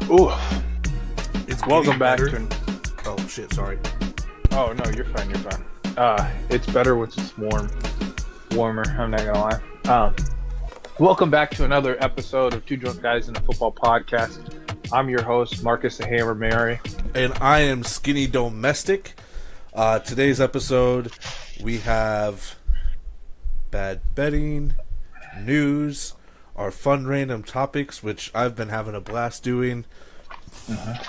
Ooh. It's Welcome back better. to. Oh shit! Sorry. Oh no, you're fine. You're fine. It's better when it's warmer. I'm not gonna lie. Welcome back to another episode of Two Drunk Guys in a Football Podcast. I'm your host, Marcus the Hammer Mary. And I am Skinny Domestic. Today's episode, we have bad betting, news, our fun random topics, which I've been having a blast doing.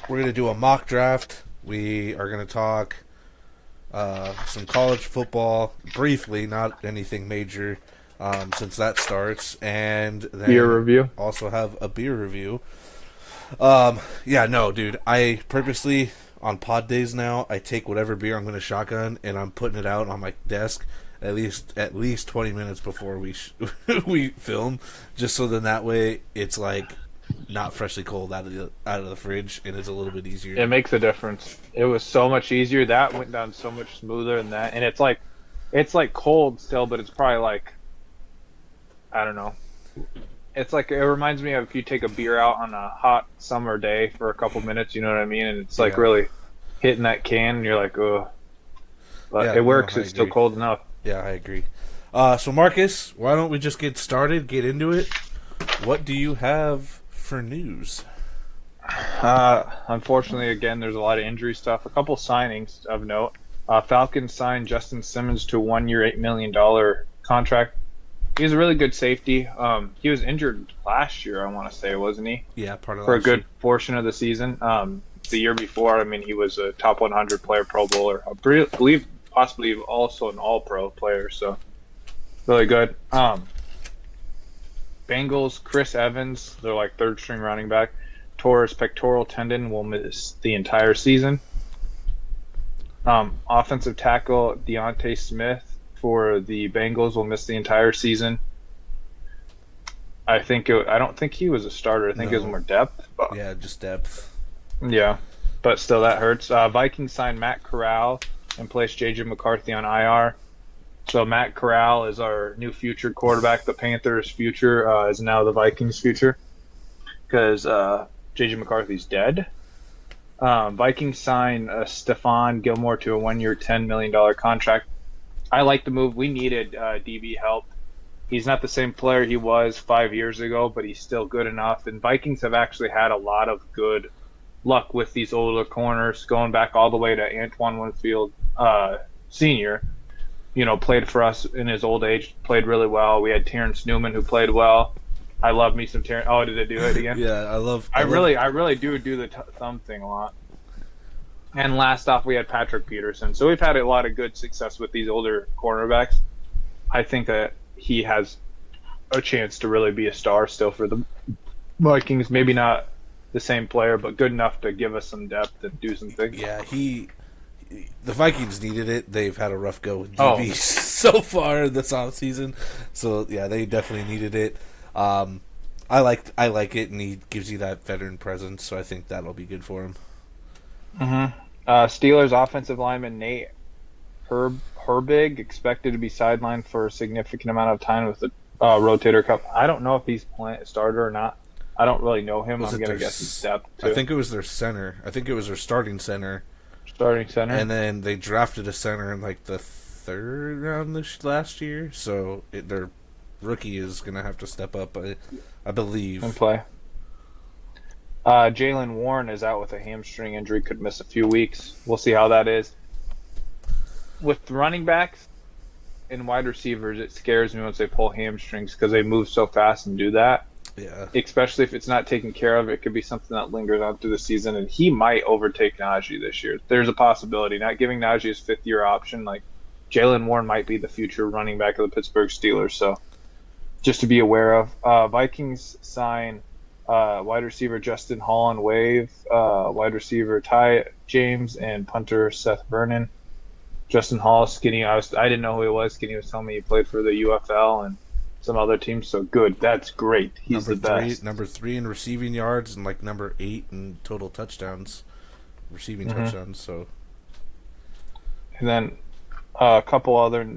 We're going to do a mock draft. We are going to talk some college football briefly, not anything major, since that starts. And then Beer review. Also have a beer review. Dude, I purposely, on pod days now, I take whatever beer I'm going to shotgun and I'm putting it out on my desk at least 20 minutes before we we film, just so then that way it's like not freshly cold out of the fridge and it's a little bit easier. It makes a difference. It was so much easier. That went down so much smoother than that, and it's like cold still, but it's probably like, I don't know. It's like, it reminds me of if you take a beer out on a hot summer day for a couple minutes, you know what I mean? And it's like really hitting that can, and you're like, oh. But it works. It's still cold enough. Yeah, I agree. So Marcus, why don't we just get started, get into it? What do you have for news? Unfortunately, again, there's a lot of injury stuff. A couple signings of note. Falcons signed Justin Simmons to a 1-year, $8 million contract. He's a really good safety. He was injured last year, I want to say, wasn't he? Yeah, part of for a good portion of the season. The year before, I mean, he was a top 100 player, Pro Bowler. I believe possibly also an All-Pro player. So really good. Bengals, Chris Evans, they're like third-string running back. Tore his pectoral tendon, will miss the entire season. Offensive tackle Deontay Smith for the Bengals will miss the entire season. I don't think he was a starter. I think it was more depth. But, yeah, just depth. Yeah, but still that hurts. Vikings signed Matt Corral and placed J.J. McCarthy on IR. So Matt Corral is our new future quarterback. The Panthers' future is now the Vikings' future because J.J. McCarthy's dead. Vikings signed Stephon Gilmore to a 1-year, $10 million contract. I like the move. We needed DB help. He's not the same player he was 5 years ago, but he's still good enough. And Vikings have actually had a lot of good luck with these older corners, going back all the way to Antoine Winfield Sr., played for us in his old age, played really well. We had Terrence Newman, who played well. I love me some Terrence. Oh, did it do it again? Yeah, I really do the thumb thing a lot. And last off, we had Patrick Peterson. So we've had a lot of good success with these older cornerbacks. I think that he has a chance to really be a star still for the Vikings. Maybe not the same player, but good enough to give us some depth and do some things. Yeah, the Vikings needed it. They've had a rough go with DBs so far this offseason. So, yeah, they definitely needed it. I like it, and he gives you that veteran presence, so I think that'll be good for him. Mm-hmm. Steelers offensive lineman Nate Herbig expected to be sidelined for a significant amount of time with the rotator cuff. I don't know if he's playing starter or not. I don't really know him. I'm going to guess his depth, too. I think it was their center. I think it was their starting center. And then they drafted a center in like the third round last year, so their rookie is going to have to step up, I believe. And play. Jaylen Warren is out with a hamstring injury, could miss a few weeks. We'll see how that is. With running backs and wide receivers, it scares me once they pull hamstrings because they move so fast and do that. Yeah. Especially if it's not taken care of, it could be something that lingers on through the season, and he might overtake Najee this year. There's a possibility. Not giving Najee his fifth-year option, like Jaylen Warren might be the future running back of the Pittsburgh Steelers. So just to be aware of. Vikings sign wide receiver Justin Holland-Wave, wide receiver Ty James, and punter Seth Vernon. Justin Hall, Skinny. I didn't know who he was. Skinny was telling me he played for the UFL and some other teams. So good. That's great. He's the best. Number 3 in receiving yards and like number 8 in total touchdowns, receiving touchdowns. So, and then a couple other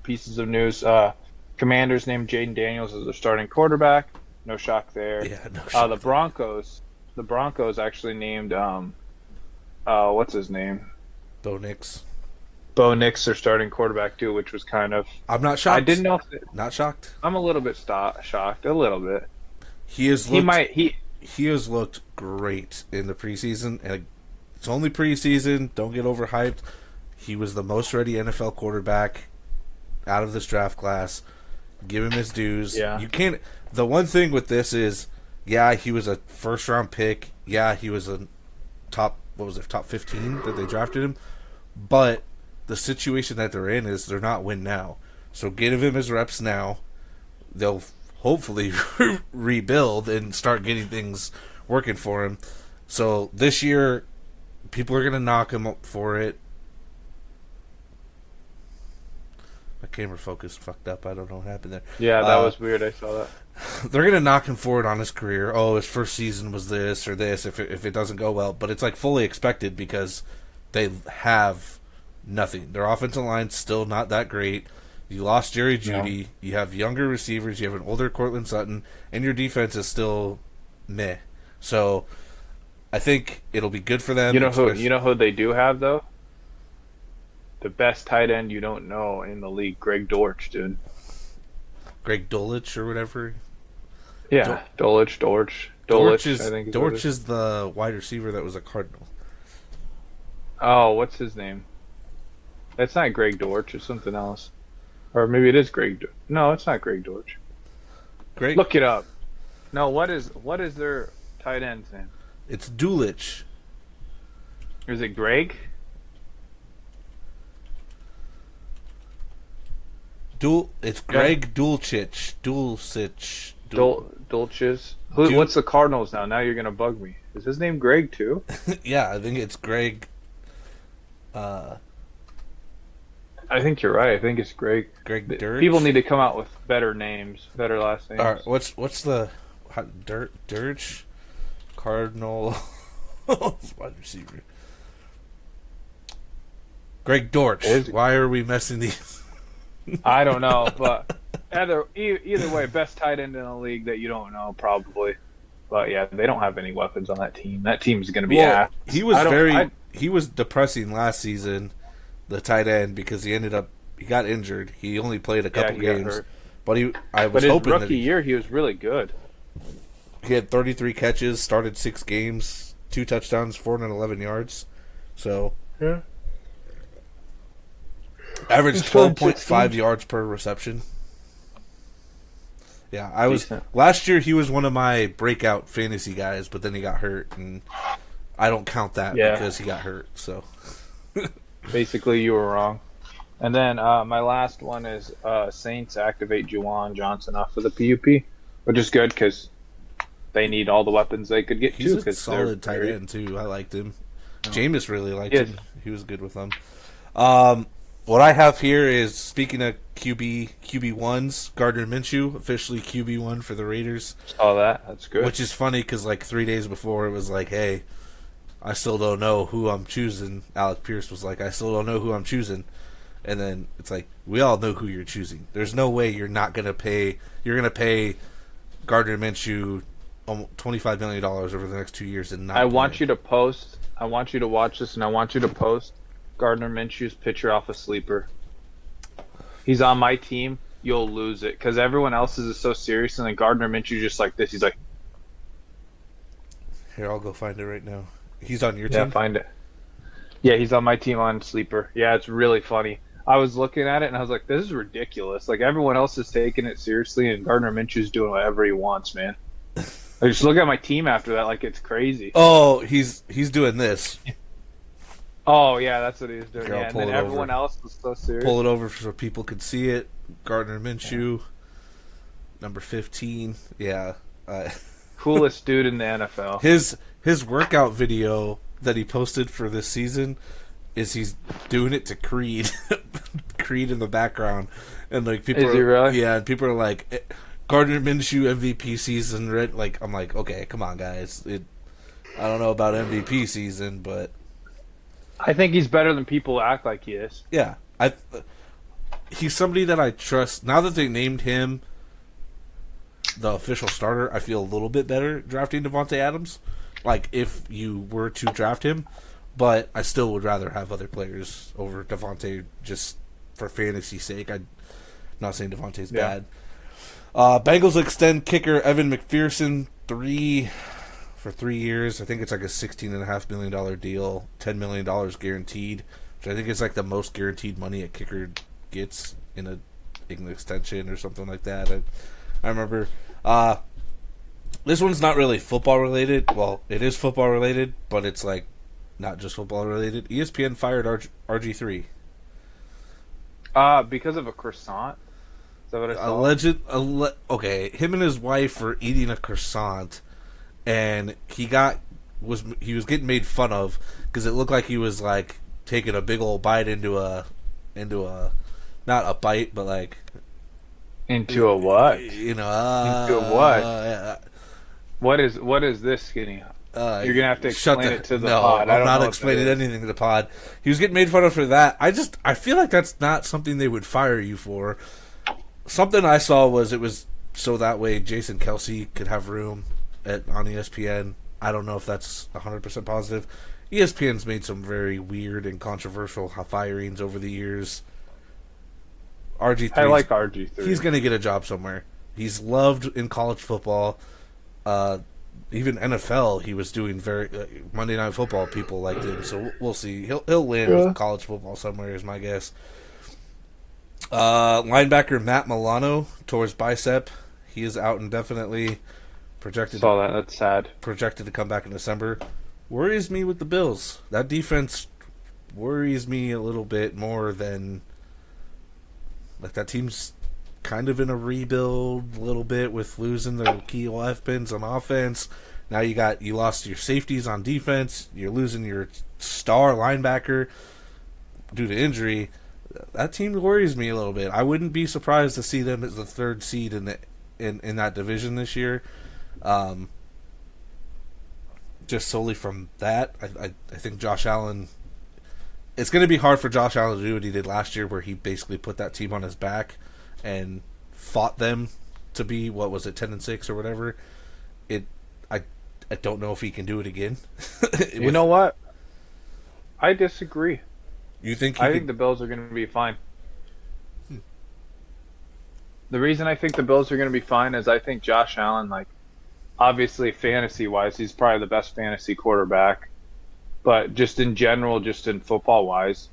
pieces of news. Commanders named Jaden Daniels as their starting quarterback. No shock there. yeah, no shot. The Broncos actually named what's his name? Bo Nix. Bo Nix their starting quarterback too, which was kind of. I'm not shocked. I didn't know. Not shocked. I'm a little bit shocked, a little bit. He has looked great in the preseason, and it's only preseason. Don't get overhyped. He was the most ready NFL quarterback out of this draft class. Give him his dues. Yeah. You can't. The one thing with this is, yeah, he was a first round pick. Yeah, he was a top 15 that they drafted him. But the situation that they're in is they're not win now. So give him his reps now. They'll hopefully rebuild and start getting things working for him. So this year, people are going to knock him up for it. My camera focus fucked up. I don't know what happened there. Yeah, that was weird. I saw that. They're going to knock him for it on his career. Oh, his first season was this or this if it doesn't go well. But it's like fully expected because they have nothing. Their offensive line's still not that great. You lost Jerry Jeudy. No. You have younger receivers. You have an older Cortland Sutton. And your defense is still meh. So I think it'll be good for them. You know who they do have, though? The best tight end you don't know in the league, Greg Dortch, dude. Greg Dulcich or whatever? Yeah, Dortch. Dortch is the wide receiver that was a Cardinal. Oh, what's his name? That's not Greg Dortch. It's something else. Or maybe it is Greg. No, it's not Greg Dortch. Look it up. No, what is their tight end's name? It's Dulcich. Is it Greg? It's Greg Dulcich. Dulcich. Dulcich. What's the Cardinals now? Now you're gonna bug me. Is his name Greg too? Yeah, I think it's Greg. I think you're right. I think it's Greg. Greg Dirge? People need to come out with better names, better last names. All right, what's the Dirge? Cardinal wide receiver. Greg Dortch. Why are we messing these? I don't know, but either way, best tight end in the league that you don't know, probably. But yeah, they don't have any weapons on that team. That team's going to be ass. He was depressing last season, the tight end, because he got injured. He only played a couple games, but his rookie year he was really good. He had 33 catches, started 6 games, 2 touchdowns, 411 yards. So yeah. Averaged 12.5 yards per reception. Yeah, last year he was one of my breakout fantasy guys, but then he got hurt, and I don't count that because he got hurt. So basically, you were wrong. And then my last one is Saints activate Juwan Johnson off of the PUP, which is good because they need all the weapons they could get. He's a solid tight end too. I liked him. Jameis really liked him. He was good with them. What I have here is, speaking of QB1s, Gardner Minshew, officially QB1 for the Raiders. Oh, that's good. Which is funny because, 3 days before, it was like, hey, I still don't know who I'm choosing. Alec Pierce was like, I still don't know who I'm choosing. And then it's like, we all know who you're choosing. There's no way you're not going to pay. You're going to pay Gardner Minshew $25 million over the next 2 years and not. I want you to watch this, and I want you to post Gardner Minshew's picture off a sleeper. He's on my team. You'll lose it because everyone else's is so serious, and then Gardner Minshew just like this. He's like, here, I'll go find it right now. He's on your team? Yeah, find it. Yeah, he's on my team on sleeper. Yeah, it's really funny. I was looking at it and I was like, this is ridiculous. Like, everyone else is taking it seriously, and Gardner Minshew's doing whatever he wants, man. I just look at my team after that like it's crazy. Oh, he's doing this. Oh, yeah, that's what he was doing. Here, and then everyone else was so serious. Pull it over so people could see it. Gardner Minshew, number 15. Yeah. Coolest dude in the NFL. His workout video that he posted for this season is he's doing it to Creed, Creed in the background, and like people, Is he really? Yeah, and people are like, Gardner Minshew MVP season, right? Like I'm like, okay, come on, guys. I don't know about MVP season, but I think he's better than people act like he is. yeah, he's somebody that I trust. Now that they named him the official starter, I feel a little bit better drafting Devontae Adams. Like if you were to draft him, but I still would rather have other players over Devontae just for fantasy sake. I'm not saying Devontae's bad. Bengals extend kicker Evan McPherson for 3 years. I think it's like a $16.5 million deal, $10 million guaranteed, which I think is like the most guaranteed money a kicker gets in an extension or something like that. I remember. This one's not really football related. Well, it is football related, but it's like not just football related. ESPN fired RG3. Because of a croissant. Is that what I saw? Okay, him and his wife were eating a croissant, and he was getting made fun of because it looked like he was like taking a big old bite into a not a bite, but like into a what? Into a what? What is this, Skinny? You're gonna have to explain it to the pod. I'm not explaining anything to the pod. He was getting made fun of for that. I feel like that's not something they would fire you for. Something I saw was it was so that way Jason Kelsey could have room on ESPN. I don't know if that's 100% positive. ESPN's made some very weird and controversial firings over the years. RG3. I like RG3. He's going to get a job somewhere. He's loved in college football. Even NFL, he was doing very Monday Night Football. People liked him, so we'll see. He'll land with college football somewhere, is my guess. Linebacker Matt Milano tore his bicep. He is out indefinitely. Saw that. That's sad. Projected to come back in December. Worries me with the Bills. That defense worries me a little bit more than like that team's kind of in a rebuild a little bit with losing their key weapons on offense. Now you lost your safeties on defense. You're losing your star linebacker due to injury. That team worries me a little bit. I wouldn't be surprised to see them as the third seed in that division this year. Just solely from that, I think Josh Allen. It's going to be hard for Josh Allen to do what he did last year, where he basically put that team on his back and fought them to be 10-6 or whatever. I don't know if he can do it again. You know what? I disagree. You think? I think the Bills are going to be fine. The reason I think the Bills are going to be fine is I think Josh Allen, like, obviously fantasy-wise, he's probably the best fantasy quarterback. But just in general, just in football-wise,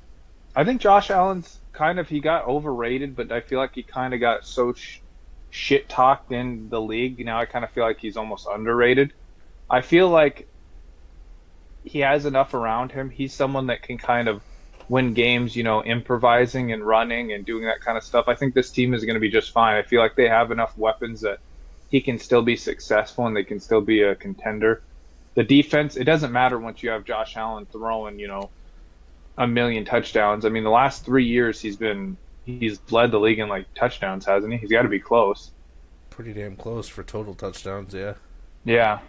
I think Josh Allen's he got overrated, but I feel like he kind of got so shit-talked in the league. Now I kind of feel like he's almost underrated. I feel like he has enough around him. He's someone that can kind of win games, improvising and running and doing that kind of stuff. I think this team is going to be just fine. I feel like they have enough weapons that he can still be successful and they can still be a contender. The defense, it doesn't matter once you have Josh Allen throwing, a million touchdowns. I mean, the last 3 years he's led the league in like touchdowns, hasn't he? He's got to be close. Pretty damn close for total touchdowns, yeah. Yeah.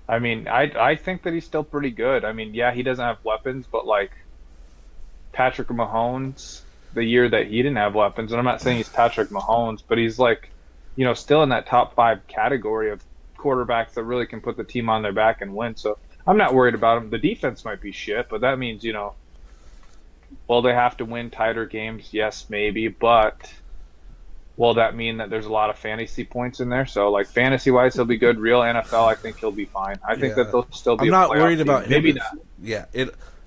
I mean, I think that he's still pretty good. I mean, yeah, he doesn't have weapons, but like Patrick Mahomes, the year that he didn't have weapons, and I'm not saying he's Patrick Mahomes, but he's like, still in that top 5 category of quarterbacks that really can put the team on their back and win. So I'm not worried about him. The defense might be shit, but that means, will they have to win tighter games? Yes, maybe, but will that mean that there's a lot of fantasy points in there? So, like, fantasy-wise, he'll be good. Real NFL, I think he'll be fine. I think that they'll still be. I'm not worried about him. Maybe not. Yeah,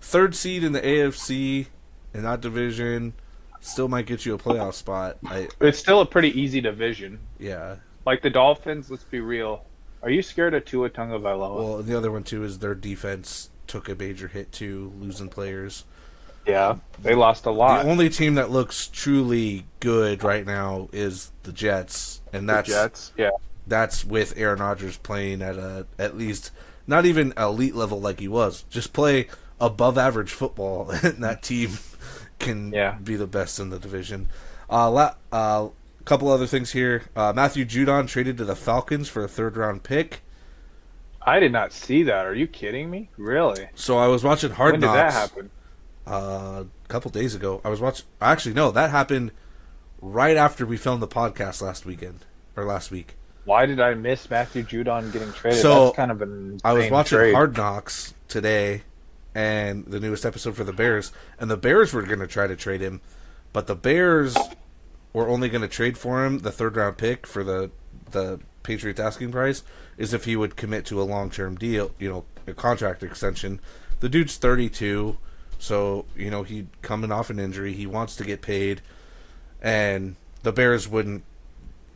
third seed in the AFC in that division still might get you a playoff spot. It's still a pretty easy division. Yeah. Like the Dolphins, let's be real. Are you scared of Tua Tagovailoa? Well, and the other one, too, is their defense took a major hit, too, losing players. Yeah, they lost a lot. The only team that looks truly good right now is the Jets, and that's the Jets. Yeah, that's with Aaron Rodgers playing at least not even elite level like he was. Just play above average football, and that team can be the best in the division. Couple other things here. Matthew Judon traded to the Falcons for a 3rd-round pick. I did not see that. Are you kidding me? Really? So I was watching Hard Knocks. When did that happen? A couple days ago. I was watching. Actually, no, that happened right after we filmed the podcast last week. Why did I miss Matthew Judon getting traded? So that's kind of an insane I was watching trade. Hard Knocks today, and the newest episode for the Bears, and the Bears were going to try to trade him, but the Bears were only going to trade for him the 3rd-round pick for the Patriots asking price is if he would commit to a long-term deal, a contract extension. The dude's 32, so he coming off an injury, he wants to get paid, and the Bears weren't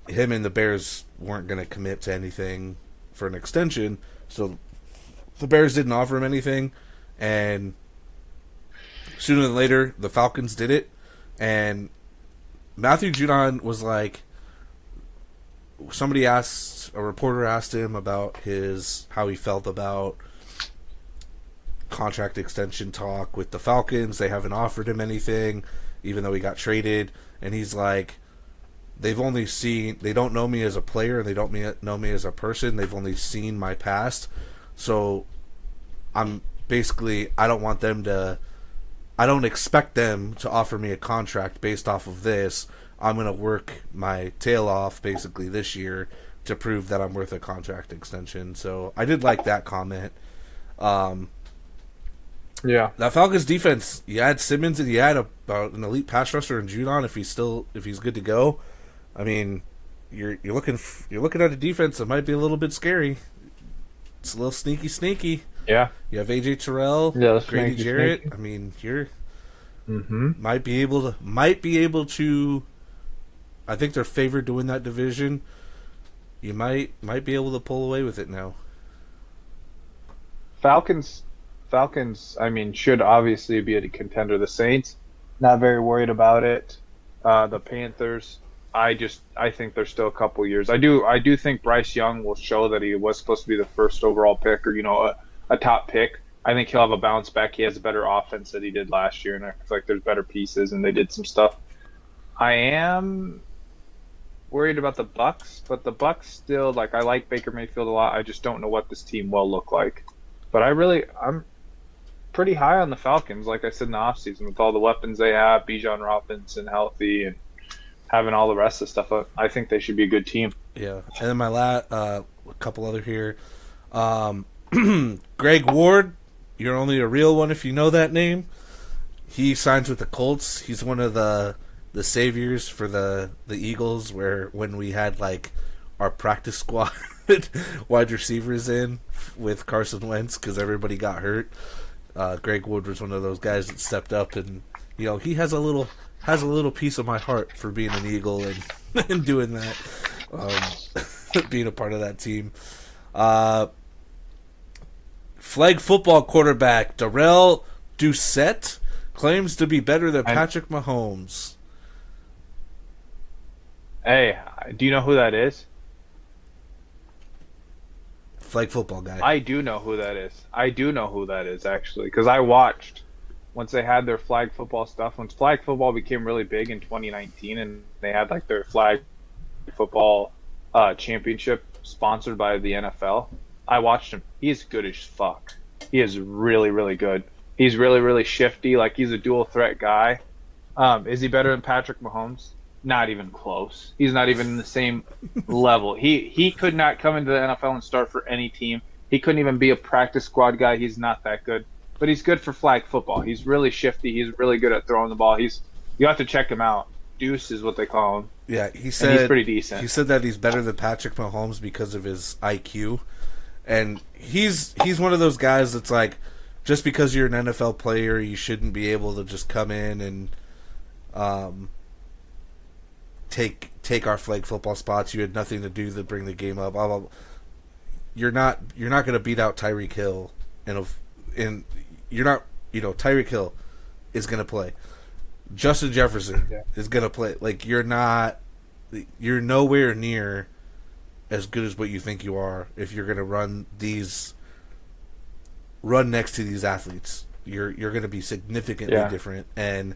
going to commit to anything for an extension, so the Bears didn't offer him anything, and sooner than later the Falcons did it, and Matthew Judon was like, a reporter asked him about how he felt about contract extension talk with the Falcons. They haven't offered him anything, even though he got traded. And he's like, they don't know me as a player, and they don't know me as a person. They've only seen my past. So I don't expect them to offer me a contract based off of this. I'm going to work my tail off basically this year to prove that I'm worth a contract extension. So I did like that comment. That Falcons defense, you had Simmons and you had an elite pass rusher in Judon if he's good to go. I mean, you're looking at a defense that might be a little bit scary. It's a little sneaky. Yeah. You have AJ Terrell, Grady Jarrett. Sneaky. I mean, you're might be able to. I think they're favored to win that division. You might be able to pull away with it now. Falcons. I mean, should obviously be a contender. The Saints, not very worried about it. The Panthers, I think they're still a couple years. I do think Bryce Young will show that he was supposed to be the first overall pick, or a top pick. I think he'll have a bounce back. He has a better offense than he did last year, and I feel like there's better pieces, and they did some stuff. I am worried about the Bucks, but the Bucks still, I like Baker Mayfield a lot. I just don't know what this team will look like. But I'm pretty high on the Falcons, like I said in the offseason, with all the weapons they have, Bijan Robinson healthy, and having all the rest of the stuff. I think they should be a good team. Yeah, and then my a couple other here. Greg Ward, you're only a real one if you know that name. He signs with the Colts. He's one of the saviors for the Eagles, where when we had our practice squad wide receivers in with Carson Wentz because everybody got hurt. Greg Wood was one of those guys that stepped up, and he has a little piece of my heart for being an Eagle and doing that, being a part of that team. Flag football quarterback Darrell Doucette claims to be better than Patrick Mahomes. Hey, do you know who that is? Flag football guy. I do know who that is, actually, because I watched once they had their flag football stuff. Once flag football became really big in 2019, and they had their flag football championship sponsored by the NFL. I watched him. He's good as fuck. He is really, really good. He's really, really shifty. He's a dual threat guy. Is he better than Patrick Mahomes? Not even close. He's not even in the same level. He could not come into the NFL and start for any team. He couldn't even be a practice squad guy. He's not that good. But he's good for flag football. He's really shifty. He's really good at throwing the ball. You have to check him out. Deuce is what they call him. Yeah, he said and he's pretty decent. He said that he's better than Patrick Mahomes because of his IQ. And he's one of those guys that's just because you're an NFL player, you shouldn't be able to just come in and take our flag football spots. You had nothing to do to bring the game up. Blah, blah, blah. You're not going to beat out Tyreek Hill, and you're not. Tyreek Hill is going to play. Justin Jefferson is going to play. You're nowhere near as good as what you think you are if you're going to run next to these athletes. you're going to be significantly Yeah. different. And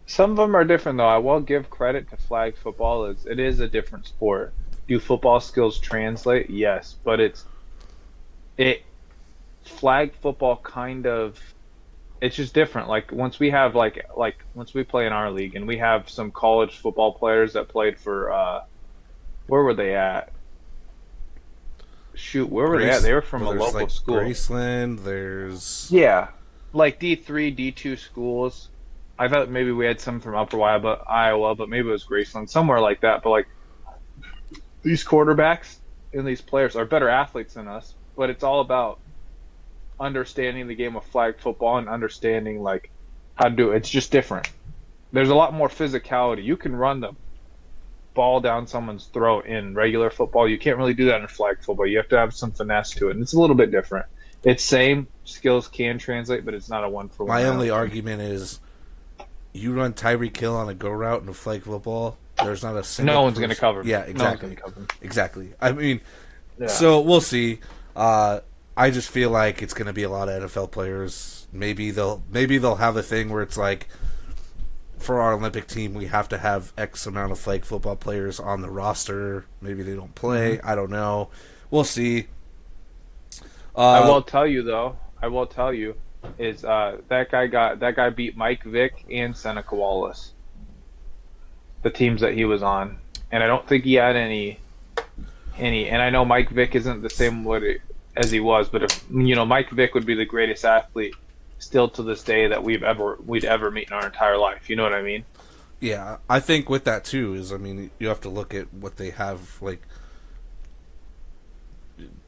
Some of them are different though. I will give credit to flag football. It is a different sport. Do football skills translate? Yes, but it flag football kind of it's just different. Like once we have once we play in our league and we have some college football players that played for where were they at? Shoot, where were they at? They were from a there's local like school. Graceland. There's Yeah, like D3, D2 schools. I thought maybe we had some from Upper Iowa, but maybe it was Graceland, somewhere like that. But like these quarterbacks and these players are better athletes than us, but it's all about understanding the game of flag football and understanding like how to do it. It's just different. There's a lot more physicality. You can run the ball down someone's throat in regular football. You can't really do that in flag football. You have to have some finesse to it, and it's a little bit different. It's same skills can translate, but it's not a one for one. my only argument is you run Tyreek Hill on a go route in a flag football. There's not a single. No one's going to cover. Yeah, No one's exactly. going to cover. Exactly. I mean, Yeah. so we'll see. I just feel like it's going to be a lot of NFL players. Maybe they'll have a thing where it's like, for our Olympic team, we have to have X amount of flag football players on the roster. Maybe they don't play. I don't know. We'll see. I will tell you though. I will tell you is that guy beat Mike Vick and Seneca Wallace. The teams that he was on, and I don't think he had any. And I know Mike Vick isn't the same as he was, but if Mike Vick would be the greatest athlete still to this day that we'd ever meet in our entire life. You know what I mean? Yeah, I think with that too is, I mean, you have to look at what they have, like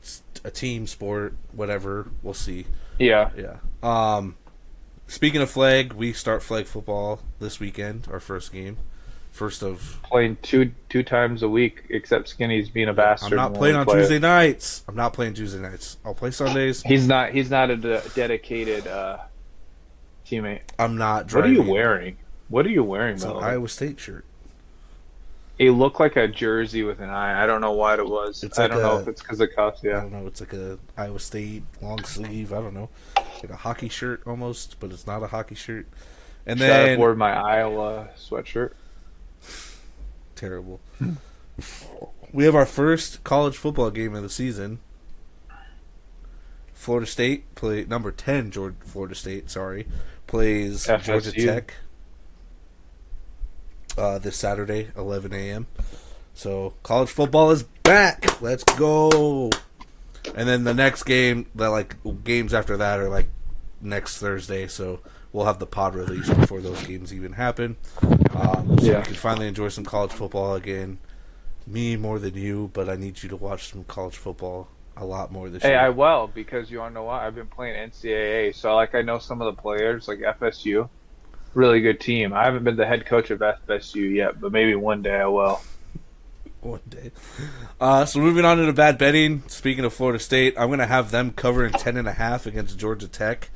it's a team sport, whatever. We'll see. Yeah. Yeah. Speaking of flag, we start flag football this weekend. Our first game, first of. Playing two times a week, except Skinny's being a bastard. I'm not playing on Tuesday nights. I'm not playing Tuesday nights. I'll play Sundays. He's not a dedicated teammate. I'm not What are driving. you wearing? What are you wearing, It's an though? Iowa State shirt. It looked like a jersey with an eye. I don't know what it was. It's I like don't know a- if it's because of cuffs. I Yeah. don't know. It's like a Iowa State long sleeve. I don't know, like a hockey shirt almost, but it's not a hockey shirt. And Should I then wore my Iowa sweatshirt? terrible. We have our first college football game of the season. Florida State play number 10. Florida State, sorry, plays Georgia FSU. Tech this Saturday, 11 a.m. So college football is back. Let's go. And then the next game, games after that are like next Thursday. So we'll have the pod release before those games even happen. So Yeah. we can finally enjoy some college football again. Me more than you, but I need you to watch some college football a lot more this Hey, year. I will, because you want to know what? I've been playing NCAA, so I know some of the players, like FSU. Really good team. I haven't been the head coach of FSU yet, but maybe one day I will. One day. So moving on to the bad betting. Speaking of Florida State, I'm going to have them covering 10.5 against Georgia Tech.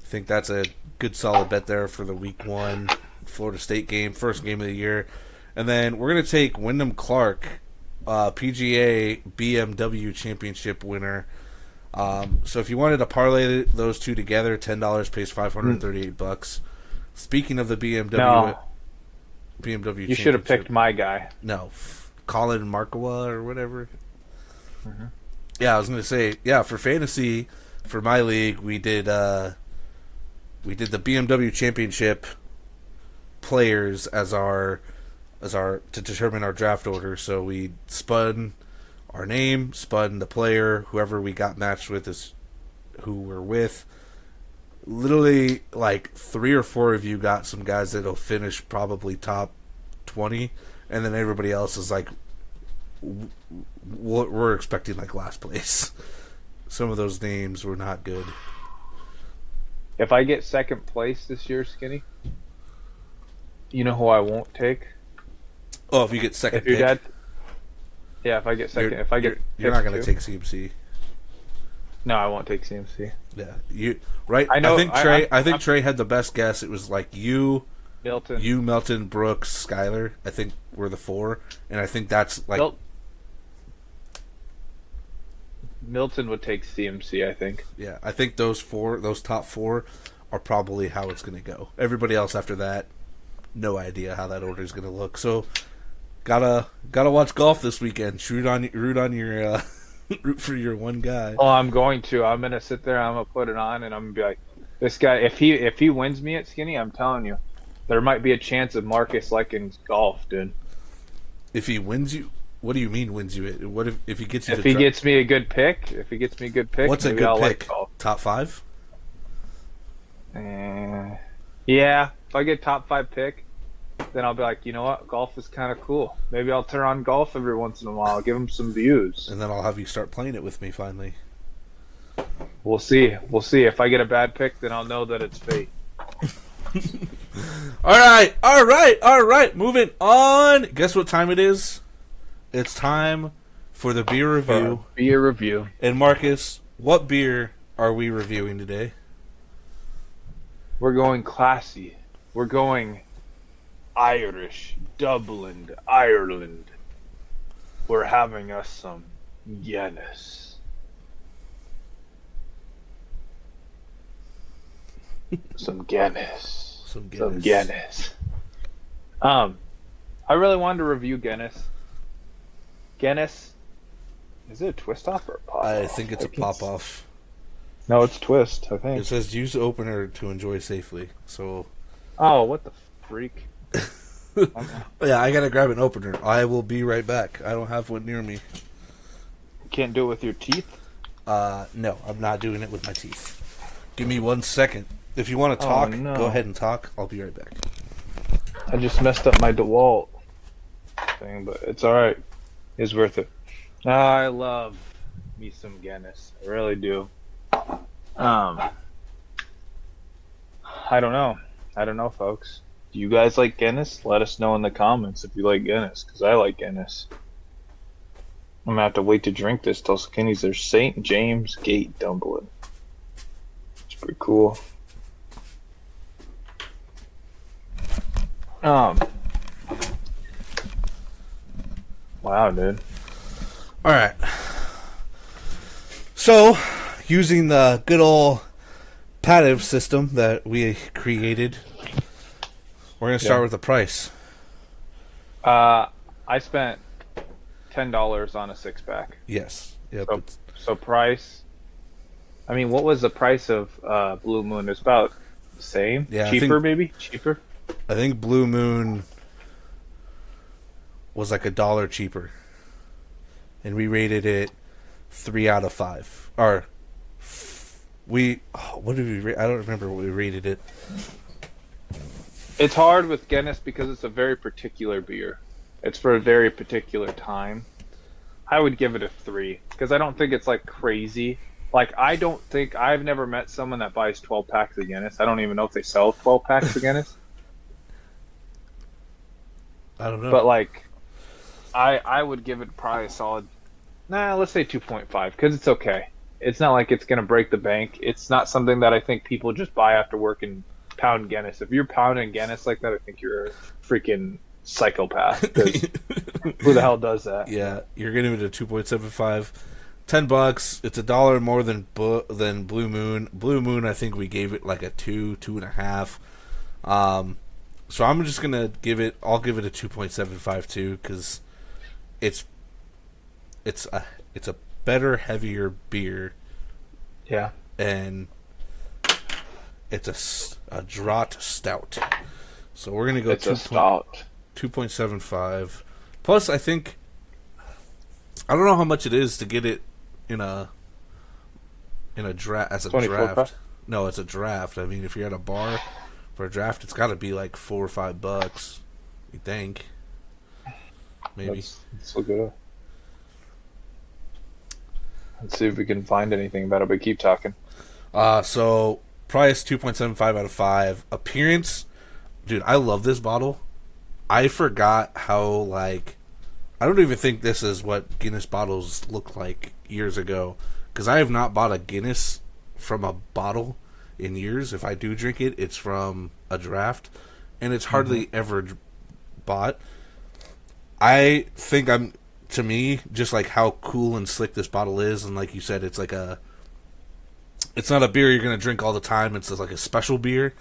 I think that's a good solid bet there for the week 1 Florida State game, first game of the year. And then we're going to take Wyndham Clark, PGA BMW Championship winner. So if you wanted to parlay those two together, $10 pays $538. Speaking of the BMW, No, BMW you should have Championship- picked my guy. No, Colin Markwa or whatever. Mm-hmm. Yeah, I was gonna say, for fantasy, for my league, we did the BMW Championship players as our to determine our draft order. So we spun our name, spun the player, whoever we got matched with is who we're with. Literally, like 3 or 4 of you got some guys that'll finish probably top 20, and then everybody else is like, we're expecting like last place. Some of those names were not good. If I get second place this year, Skinny, you know who I won't take? Oh, if you get second If your pick, dad, yeah. If I get second, if I get, you're not picked going to too. take CMC. No, I won't take CMC. Yeah, you right. I know- I think Trey. I- I think Trey had the best guess. It was like you, Milton. Melton, Brooks, Skyler. I think were the 4, and I think that's like Mil- Milton would take CMC, I think. Yeah, I think those top four, are probably how it's going to go. Everybody else after that, no idea how that order is going to look. So, gotta watch golf this weekend. Root on your root for your one guy. Oh, I'm going to. I'm gonna sit there. I'm gonna put it on, and I'm gonna be like, this guy. If he wins me at Skinny, I'm telling you, there might be a chance of Marcus liking golf, dude. If he wins you, what do you mean wins you? What if he gets you? If he gets me a good pick, what's a maybe good I'll pick? like golf. Top 5? Yeah. If I get top 5 pick, then I'll be like, you know what, golf is kind of cool. Maybe I'll turn on golf every once in a while, give him some views. And then I'll have you start playing it with me finally. We'll see. If I get a bad pick, then I'll know that it's fate. All right. Moving on. Guess what time it is? It's time for the beer review. And Marcus, what beer are we reviewing today? We're going classy. We're going Irish, Dublin, Ireland. We're having us some Guinness. Some Guinness. I really wanted to review Guinness. Guinness. Is it a twist off or a pop off? I think it's a pop off. No, it's twist, I think. It says use opener to enjoy safely. So. Oh, what the freak. Yeah, I gotta grab an opener. I will be right back. I don't have one near me. You can't do it with your teeth? No, I'm not doing it with my teeth. Give me 1 second. If you want to talk, Go ahead and talk. I'll be right back. I just messed up my DeWalt thing, but it's alright. It's worth it. I love me some Guinness. I really do. I don't know, folks. Do you guys like Guinness? Let us know in the comments if you like Guinness, because I like Guinness. I'm going to have to wait to drink this till Skinny's. There's St. James Gate Dublin. It's pretty cool. Wow, dude. All right. So, using the good old Pativ system that we created, we're going to start with the price. I spent $10 on a 6-pack. Yes. Yep. So price. I mean, what was the price of Blue Moon? It's about the same. Yeah, cheaper, maybe cheaper. I think Blue Moon was like $1 cheaper, and we rated it 3 out of 5. Or what did we rate? I don't remember what we rated it. It's hard with Guinness because it's a very particular beer. It's for a very particular time. I would give it a 3 because I don't think it's like crazy. Like, I've never met someone that buys 12 packs of Guinness. I don't even know if they sell 12 packs of Guinness. I don't know. But like, I would give it probably a solid, let's say 2.5 because it's okay. It's not like it's gonna break the bank. It's not something that I think people just buy after work and pound Guinness. If you're pounding Guinness like that, I think you're a freaking psychopath. 'Cause who the hell does that? Yeah, you're giving it a 2.75. $10. It's $1 more than Blue Moon. Blue Moon, I think we gave it like a 2.5. So I'm just gonna I'll give it a 2.75 too, because it's a better, heavier beer. Yeah. And it's a draught stout. So we're gonna go. It's a stout. 2.75. Plus, I think I don't know how much it is to get it in a draft as a draft. Pack? No, it's a draft. I mean, if you're at a bar for a draft, it's got to be like $4 or $5. You think? Maybe. Let's look it up. Let's see if we can find anything about it. But keep talking. So price 2.75 out of 5. Appearance, dude, I love this bottle. I forgot how I don't even think this is what Guinness bottles looked like years ago, because I have not bought a Guinness from a bottle in years. If I do drink it, it's from a draft, and it's hardly ever bought. I think I'm to me, just like how cool and slick this bottle is, and like you said, it's not a beer you're gonna drink all the time. It's like a special beer.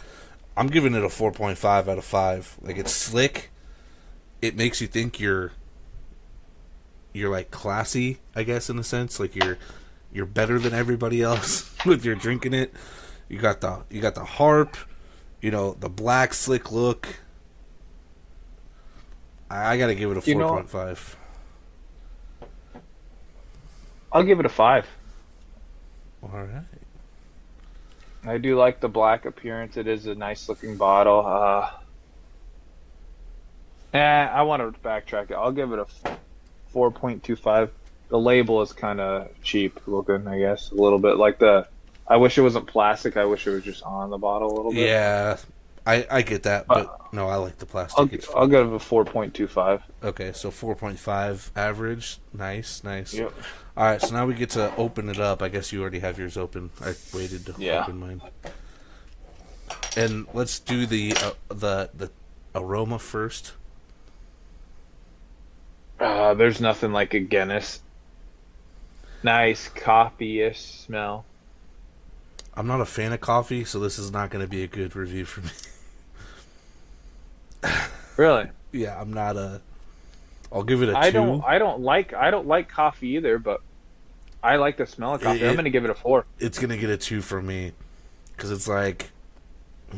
I'm giving it a 4.5 out of 5. Like, it's slick. It makes you think you're like classy, I guess, in a sense. Like you're better than everybody else with your drinking it. You got the harp, the black slick look. I gotta give it a 4.5. I'll give it a 5. All right. I do like the black appearance. It is a nice looking bottle. I want to backtrack it. I'll give it a 4.25. The label is kind of cheap looking, I guess, a little bit. I wish it wasn't plastic. I wish it was just on the bottle a little bit. Yeah, I get that, but no, I like the plastic. I'll give it a 4.25. Okay, so 4.5 average. Nice. Yep. All right, so now we get to open it up. I guess you already have yours open. I waited to open mine. And let's do the aroma first. There's nothing like a Guinness. Nice coffee-ish smell. I'm not a fan of coffee, so this is not going to be a good review for me. Really? Yeah, I'm not a. I'll give it a 2. I don't like coffee either, but I like the smell of coffee. I'm going to give it a 4. It's going to get a 2 from me because it's like, So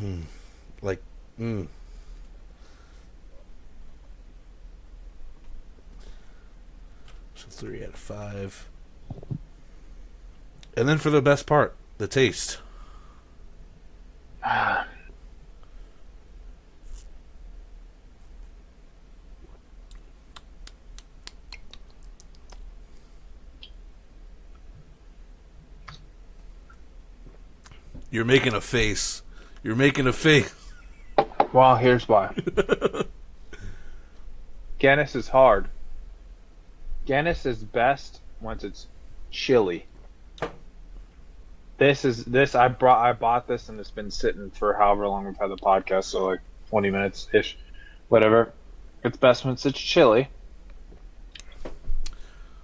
3 out of 5. And then for the best part, the taste. You're making a face. Well, here's why. Guinness is hard. Guinness is best once it's chilly. I bought this and it's been sitting for however long we've had the podcast, so like 20 minutes ish, whatever. It's best when it's chilly.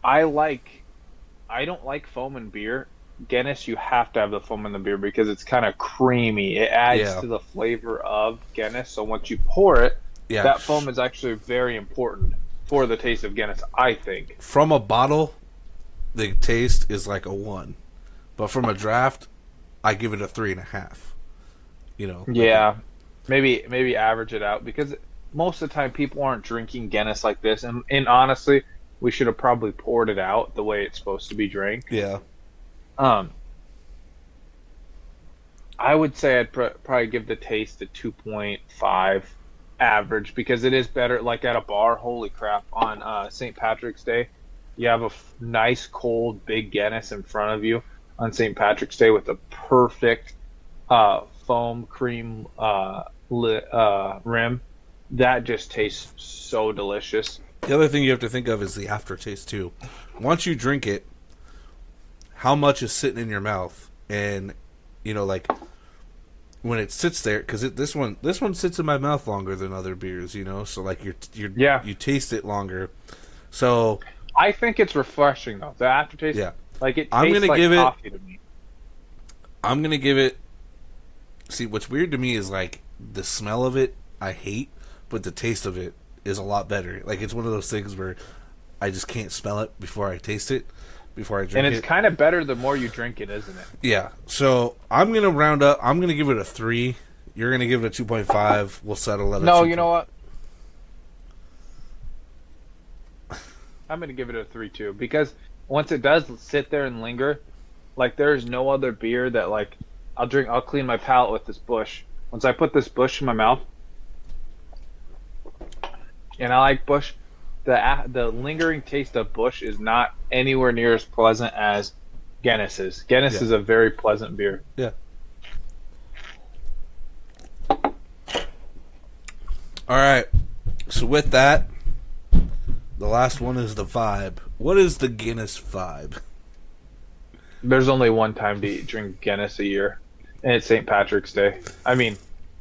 I don't like foam in beer. Guinness, you have to have the foam in the beer because it's kind of creamy. It adds to the flavor of Guinness. So once you pour it, that foam is actually very important for the taste of Guinness, I think. From a bottle, the taste is like a 1. But from a draft, I give it a 3.5. Yeah. Maybe average it out because most of the time people aren't drinking Guinness like this. And honestly, we should have probably poured it out the way it's supposed to be drank. Yeah. I would say I'd probably give the taste a 2.5 average because it is better. Like at a bar, holy crap! On St. Patrick's Day, you have a nice cold big Guinness in front of you on St. Patrick's Day with a perfect foam cream rim. That just tastes so delicious. The other thing you have to think of is the aftertaste too. Once you drink it, how much is sitting in your mouth, and like when it sits there, because this one sits in my mouth longer than other beers, so like you taste it longer. So I think it's refreshing though. The aftertaste, like it tastes coffee to me. I'm gonna give it. See, what's weird to me is like the smell of it I hate, but the taste of it is a lot better. Like it's one of those things where I just can't smell it before I taste it. Before I drink it. And it's kind of better the more you drink it, isn't it? Yeah. So I'm going to round up. I'm going to give it a 3. You're going to give it a 2.5. We'll settle at a No, you know what? I'm going to give it a 3 too. Because once it does sit there and linger, like there's no other beer that like I'll clean my palate with this Busch. Once I put this Busch in my mouth, and I like Busch, the lingering taste of Busch is not anywhere near as pleasant as Guinness is. Guinness is a very pleasant beer. Yeah. All right. So with that, the last one is the vibe. What is the Guinness vibe? There's only one time to drink Guinness a year, and it's St. Patrick's Day. I mean,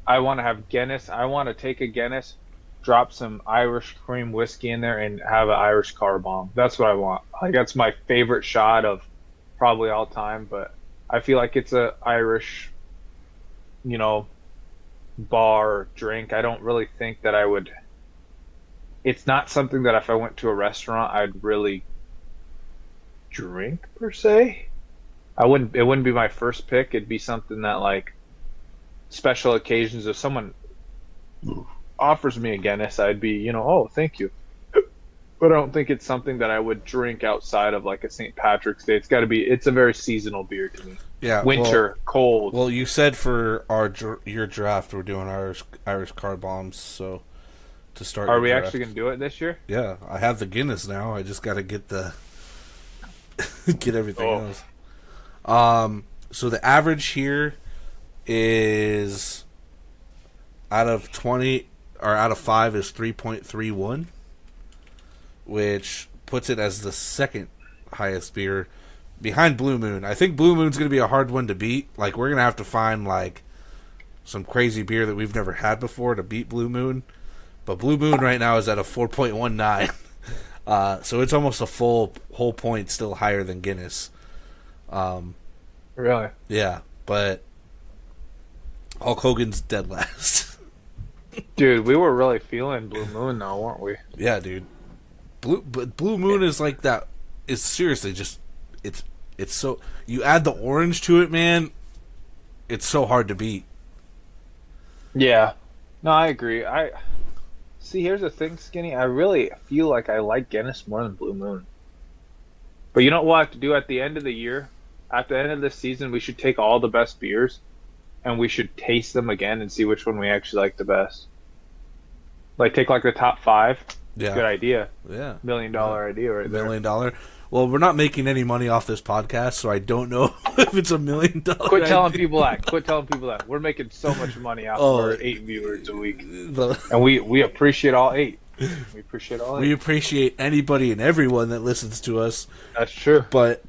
I want to have Guinness. I want to take a Guinness, drop some Irish cream whiskey in there, and have an Irish car bomb. That's what I want. Like that's my favorite shot of probably all time. But I feel like it's a Irish, you know, bar drink. I don't really think that I would. It's not something that if I went to a restaurant, I'd really drink per se. I wouldn't. It wouldn't be my first pick. It'd be something that like special occasions. If someone offers me a Guinness, I'd be, oh, thank you. But I don't think it's something that I would drink outside of like a St. Patrick's Day. It's got to be. It's a very seasonal beer to me. Yeah, Winter, cold. Well, you said for your draft, we're doing Irish car bombs. So to start, Are we actually going to do it this year? Yeah, I have the Guinness now. I just got to get the get everything else. So the average here is out of 5 is 3.31, which puts it as the second highest beer behind Blue Moon. I think Blue Moon's going to be a hard one to beat. Like, we're going to have to find like some crazy beer that we've never had before to beat Blue Moon. But Blue Moon right now is at a 4.19. So it's almost a whole point still higher than Guinness. Really? Yeah, but Hulk Hogan's dead last. Dude, we were really feeling Blue Moon though, weren't we? Yeah, dude. Blue Moon is like that. It's seriously just it's so, you add the orange to it, man. It's so hard to beat. Yeah. No, I agree. See, here's the thing, Skinny. I really feel like I like Guinness more than Blue Moon. But you know what I have to do at the end of the year? At the end of this season, we should take all the best beers and we should taste them again and see which one we actually like the best. Like, take like the top 5. Yeah. Good idea. Yeah. $1 million idea right there. $1 million. Well, we're not making any money off this podcast, so I don't know if it's $1 million. Quit telling people that. Quit telling people that. We're making so much money off of our 8 viewers a week. And we appreciate all 8. We appreciate all 8. We appreciate anybody and everyone that listens to us. That's true. But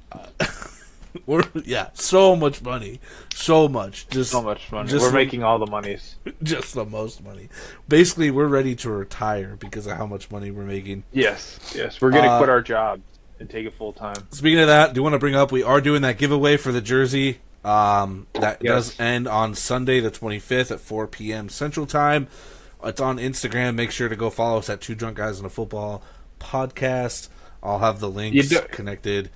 so much money. So much. Just so much money. We're making all the monies. Just the most money. Basically, we're ready to retire because of how much money we're making. Yes. We're going to quit our job and take it full time. Speaking of that, do you want to bring up, we are doing that giveaway for the jersey. That does end on Sunday the 25th at 4 p.m. Central Time. It's on Instagram. Make sure to go follow us at Two Drunk Guys in a Football Podcast. I'll have the links connected.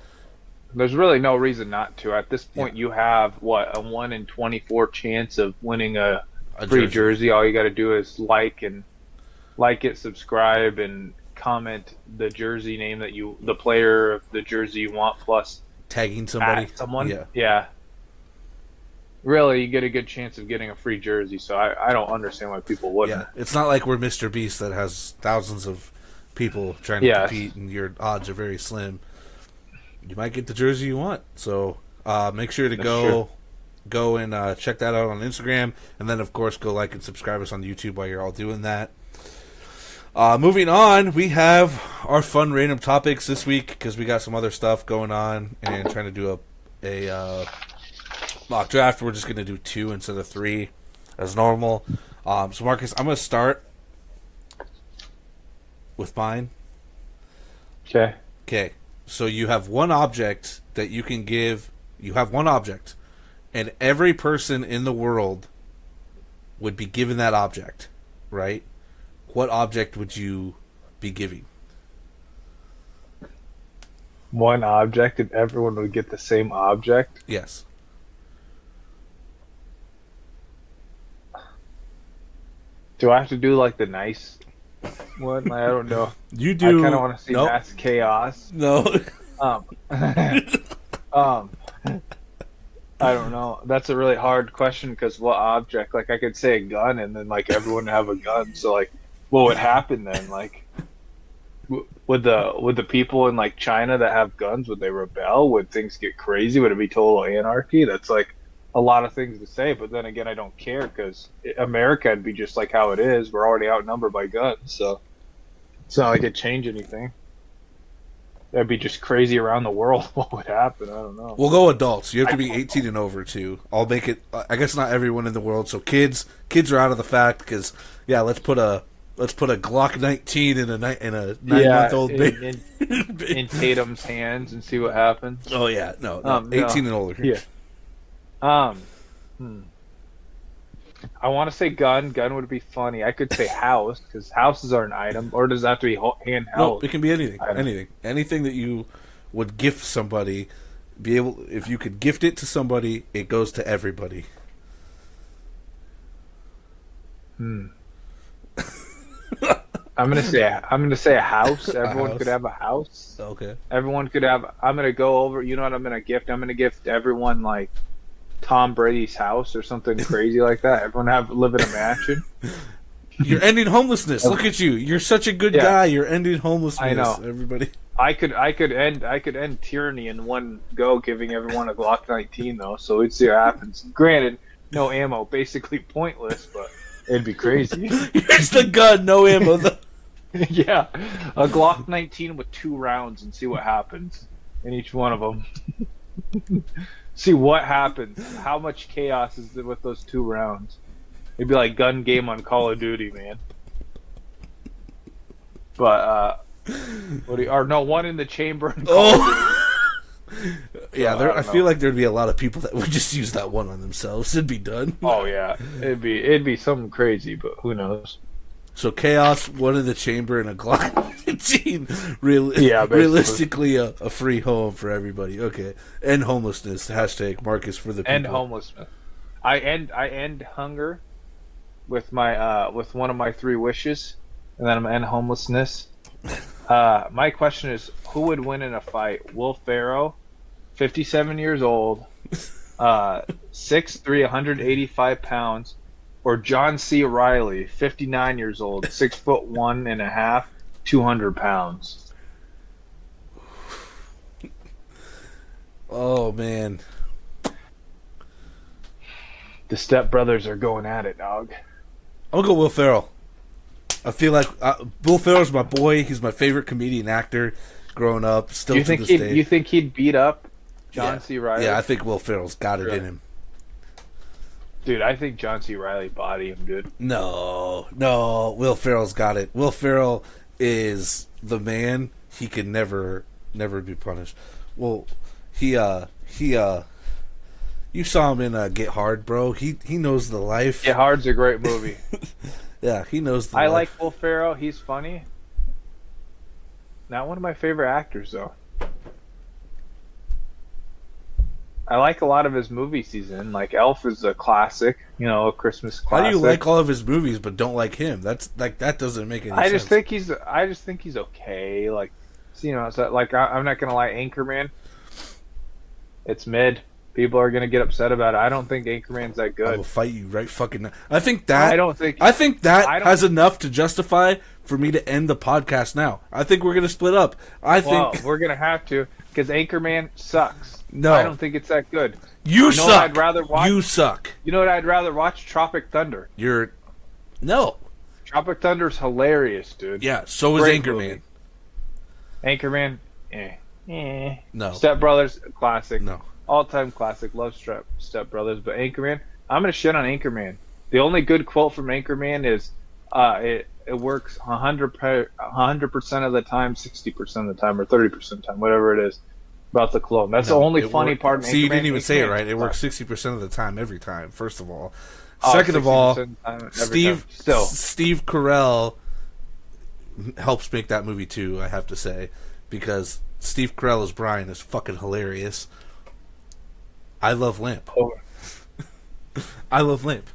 There's really no reason not to. At this point, you have, a 1 in 24 chance of winning a free jersey. All you got to do is like it, subscribe, and comment the jersey name the player of the jersey you want, plus tagging someone. Yeah. Really, you get a good chance of getting a free jersey. So I don't understand why people wouldn't. Yeah, it's not like we're Mr. Beast that has thousands of people trying to compete, and your odds are very slim. You might get the jersey you want. So make sure to go and check that out on Instagram, and then of course go like and subscribe us on YouTube while you're all doing that. Moving on, we have our fun random topics this week because we got some other stuff going on and trying to do a mock draft. We're just going to do 2 instead of 3 as normal. So Marcus, I'm going to start with mine. Okay. So you have one object that you can give. You have one object, and every person in the world would be given that object, right? What object would you be giving? One object, and everyone would get the same object? Yes. Do I have to do like the nice one? I don't know. You do. I kind of want to see mass chaos. No. I don't know. That's a really hard question because what object? Like, I could say a gun, and then like everyone would have a gun. So like, what would happen then? Like, would the people in like China that have guns, would they rebel? Would things get crazy? Would it be total anarchy? That's like a lot of things to say. But then again, I don't care because America would be just like how it is. We're already outnumbered by guns, so it's not like it'd change anything. That'd be just crazy around the world. What would happen? I don't know. We'll go adults. You have to be 18 and over too. I'll make it. I guess not everyone in the world. So kids are out of the fact because let's put a let's put a Glock 19 in a 9-month-old baby in Tatum's hands and see what happens. Oh yeah, no, 18 and older. Yeah. I want to say gun. Gun would be funny. I could say house because houses are an item, or does it have to be handheld? No, it can be anything. Anything that you would gift somebody. If you could gift it to somebody, it goes to everybody. I'm gonna say a house. Everyone could have a house. Okay. Everyone could have. I'm gonna go over. You know what I'm gonna gift? I'm gonna gift everyone like Tom Brady's house or something crazy like that. Everyone live in a mansion. You're ending homelessness. Look at you. You're such a good guy. You're ending homelessness. I know. Everybody. I could end tyranny in one go, giving everyone a Glock 19 though. So we'd see what happens. Granted, no ammo, basically pointless, but it'd be crazy. Here's the gun, no ammo though. Yeah, a Glock 19 with 2 rounds and see what happens in each one of them. See what happens. How much chaos is there with those 2 rounds? It'd be like gun game on Call of Duty, man. But one in the chamber. Yeah, I feel like there'd be a lot of people that would just use that one on themselves. It'd be done. Oh yeah, it'd be something crazy, but who knows? So chaos, one in the chamber, and a Glock 19. Yeah, realistically, a free home for everybody. Okay, end homelessness. # Marcus for the people. End homelessness. I end hunger with my with one of my 3 wishes, and then I'm end homelessness. My question is, who would win in a fight? Will Ferrell, 57 years old, 6'3", 185 pounds, or John C. Reilly, 59 years old, 6'1.5", 200 pounds? Oh man, the Step Brothers are going at it, dog. I'll go Will Ferrell. I feel like Will Ferrell's my boy. He's my favorite comedian actor growing up. Still to this day. You think he'd beat up John C. Reilly? Yeah, I think Will Ferrell's got it in him. Dude, I think John C. Reilly body him, dude. No, Will Ferrell's got it. Will Ferrell is the man. He can never be punished. Well, you saw him in Get Hard, bro. He knows the life. Get Hard's a great movie. Yeah, he knows the life. I like Will Ferrell. He's funny. Not one of my favorite actors, though. I like a lot of his movies he's in. Like Elf is a classic, a Christmas classic. How do you like all of his movies but don't like him? That doesn't make any sense. I just think he's okay. Like, so, like I'm not gonna lie, Anchorman. It's mid. People are gonna get upset about it. I don't think Anchorman's that good. I will fight you right fucking now. I think that has enough to justify for me to end the podcast now. I think we're gonna split up. We're gonna have to because Anchorman sucks. No, I don't think it's that good. You suck. What I'd rather watch? You suck. You know what I'd rather watch? Tropic Thunder. No. Tropic Thunder's hilarious, dude. Yeah, so is Anchorman. Anchorman, No. Step Brothers, classic. No. All-time classic. Love Step Brothers, but Anchorman, I'm gonna shit on Anchorman. The only good quote from Anchorman is, it works 100% of the time, 60% of the time, or 30% of the time, whatever it is, about the clone. That's the only funny part of Anchorman. See, you didn't even say it right. It works 60% of the time, every time, first of all. Second of all, Steve Carell helps make that movie too, I have to say, because Steve Carell as Brian is fucking hilarious. I love Lamp. I love Lamp.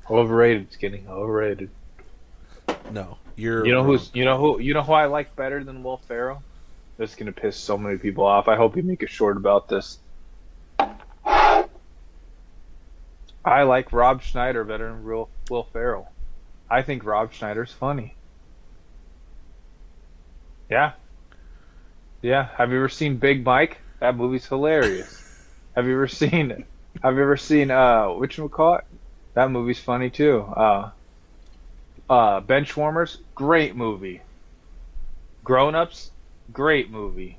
Overrated, Skinny. Overrated. No, you know who I like better than Will Ferrell? This is gonna piss so many people off. I hope you make a short about this. I like Rob Schneider better than Will Ferrell. I think Rob Schneider's funny. Yeah. Have you ever seen Big Mike? That movie's hilarious. Have you ever seen whatchamacallit? That movie's funny too. Benchwarmers, great movie. Grown Ups, great movie.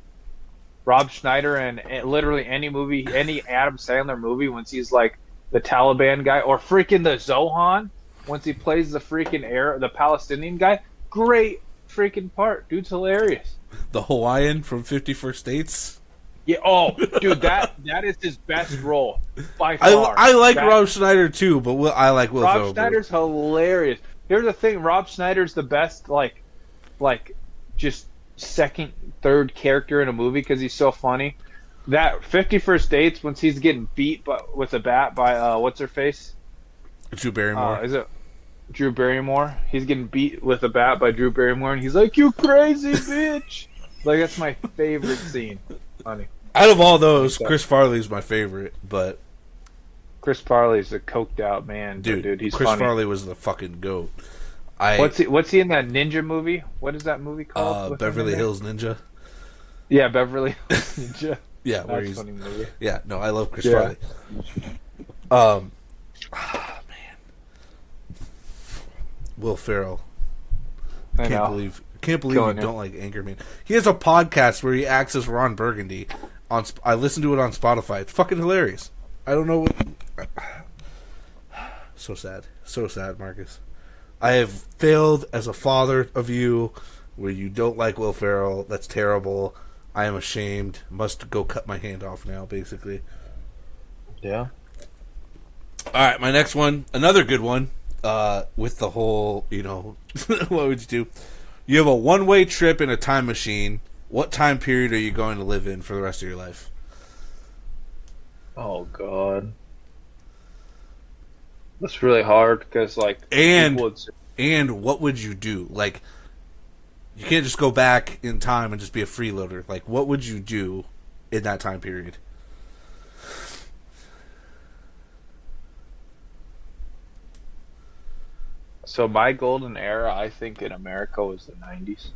Rob Schneider and literally any movie, any Adam Sandler movie, once he's like the Taliban guy, or freaking the Zohan, once he plays the freaking the Palestinian guy, great freaking part. Dude's hilarious. The Hawaiian from 51st Dates. Yeah. Oh, dude, that is his best role by far. I like Rob Schneider too, but I like Will Ferrell. Rob Schneider's hilarious. Here's the thing: Rob Schneider's the best, like just second, third character in a movie because he's so funny. That 51st Dates, once he's getting beat with a bat by what's her face? Drew Barrymore. Is it Drew Barrymore? He's getting beat with a bat by Drew Barrymore, and he's like, "You crazy bitch!" Like, that's my favorite scene. Funny. Out of all those, Chris Farley's my favorite, but Chris Farley's a coked out man, dude. He's Chris funny. Farley was the fucking goat. What's he in that ninja movie? What is that movie called? Beverly Hills Ninja. Yeah, Beverly Hills Ninja. Yeah, where That's a funny movie. Yeah, no, I love Chris Farley. Man, Will Ferrell. Can't believe you don't like Anchorman. He has a podcast where he acts as Ron Burgundy. I listened to it on Spotify. It's fucking hilarious. I don't know what. So sad, Marcus. I have failed as a father of you, where you don't like Will Ferrell. That's terrible. I am ashamed. Must go cut my hand off now, basically. Yeah. All right, my next one, another good one. With the whole, what would you do? You have a one-way trip in a time machine. What time period are you going to live in for the rest of your life? Oh God, that's really hard because and what would you do? Like, you can't just go back in time and just be a freeloader. Like, what would you do in that time period? So my golden era, I think, in America was the 90s.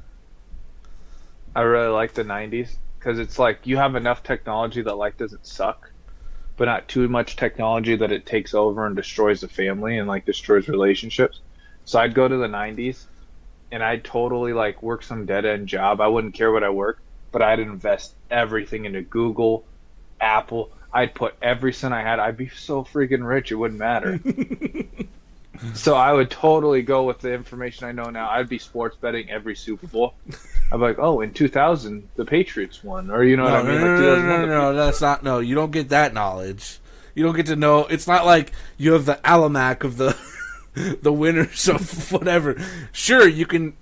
I really like the 90s because it's like you have enough technology that life doesn't suck, but not too much technology that it takes over and destroys the family and destroys relationships. So I'd go to the 90s and I'd totally work some dead-end job. I wouldn't care what I work, but I'd invest everything into Google, Apple. I'd put every cent I had. I'd be so freaking rich it wouldn't matter. So I would totally go with the information I know now. I'd be sports betting every Super Bowl. I'd be like, oh, in 2000, the Patriots won. Or what I mean? No, that's not. No, you don't get that knowledge. You don't get to know. It's not like you have the almanac of the the winners of whatever. Sure, you can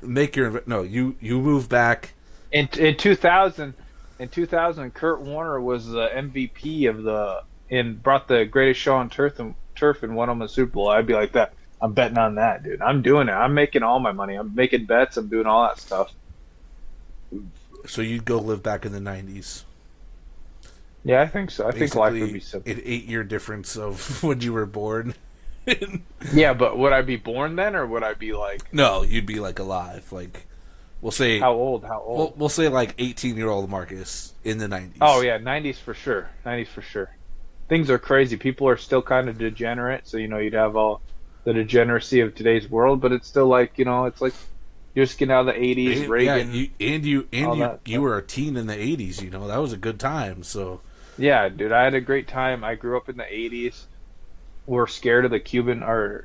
make your... No, you move back. In 2000, Kurt Warner was the MVP and brought the greatest show on turf and won him a Super Bowl. I'd be like that. I'm betting on that, dude. I'm doing it. I'm making all my money. I'm making bets. I'm doing all that stuff. So you'd go live back in the 90s. Yeah, I think so. I think life would be simple. An 8-year difference of when you were born. Yeah, but would I be born then, or would I be No, you'd be alive. We'll say... How old? We'll say 18-year-old Marcus in the 90s. Oh, yeah, 90s for sure. 90s for sure. Things are crazy. People are still kind of degenerate, so you'd have all the degeneracy of today's world, but it's still it's like you're just getting out of the 80s, Reagan. Yeah, you were a teen in the 80s, that was a good time, so... Yeah, dude, I had a great time. I grew up in the 80s. We're scared of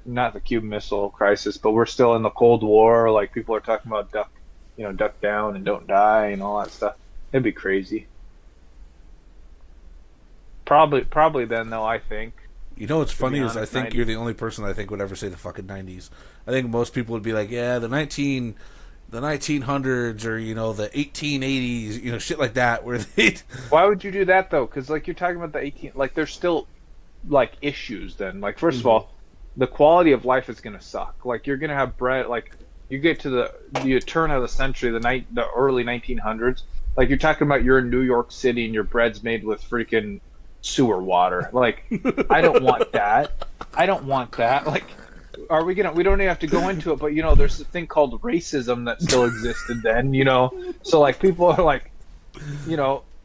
not the Cuban Missile Crisis, but we're still in the Cold War. People are talking about duck down and don't die and all that stuff. It'd be crazy. Probably then, though, I think. What's funny is I think 90s. You're the only person I think would ever say the fucking 90s. I think most people would be like, yeah, the 1900s or, the 1880s, shit like that. Where they... Why would you do that, though? Because, you're talking about the there's still, issues then. First of all, the quality of life is going to suck. You're going to have bread, you get to the turn of the century, the early 1900s. You're talking about you're in New York City and your bread's made with freaking sewer water. I don't want that. I don't want that. Are we gonna? We don't even have to go into it, but there's a thing called racism that still existed then. So people are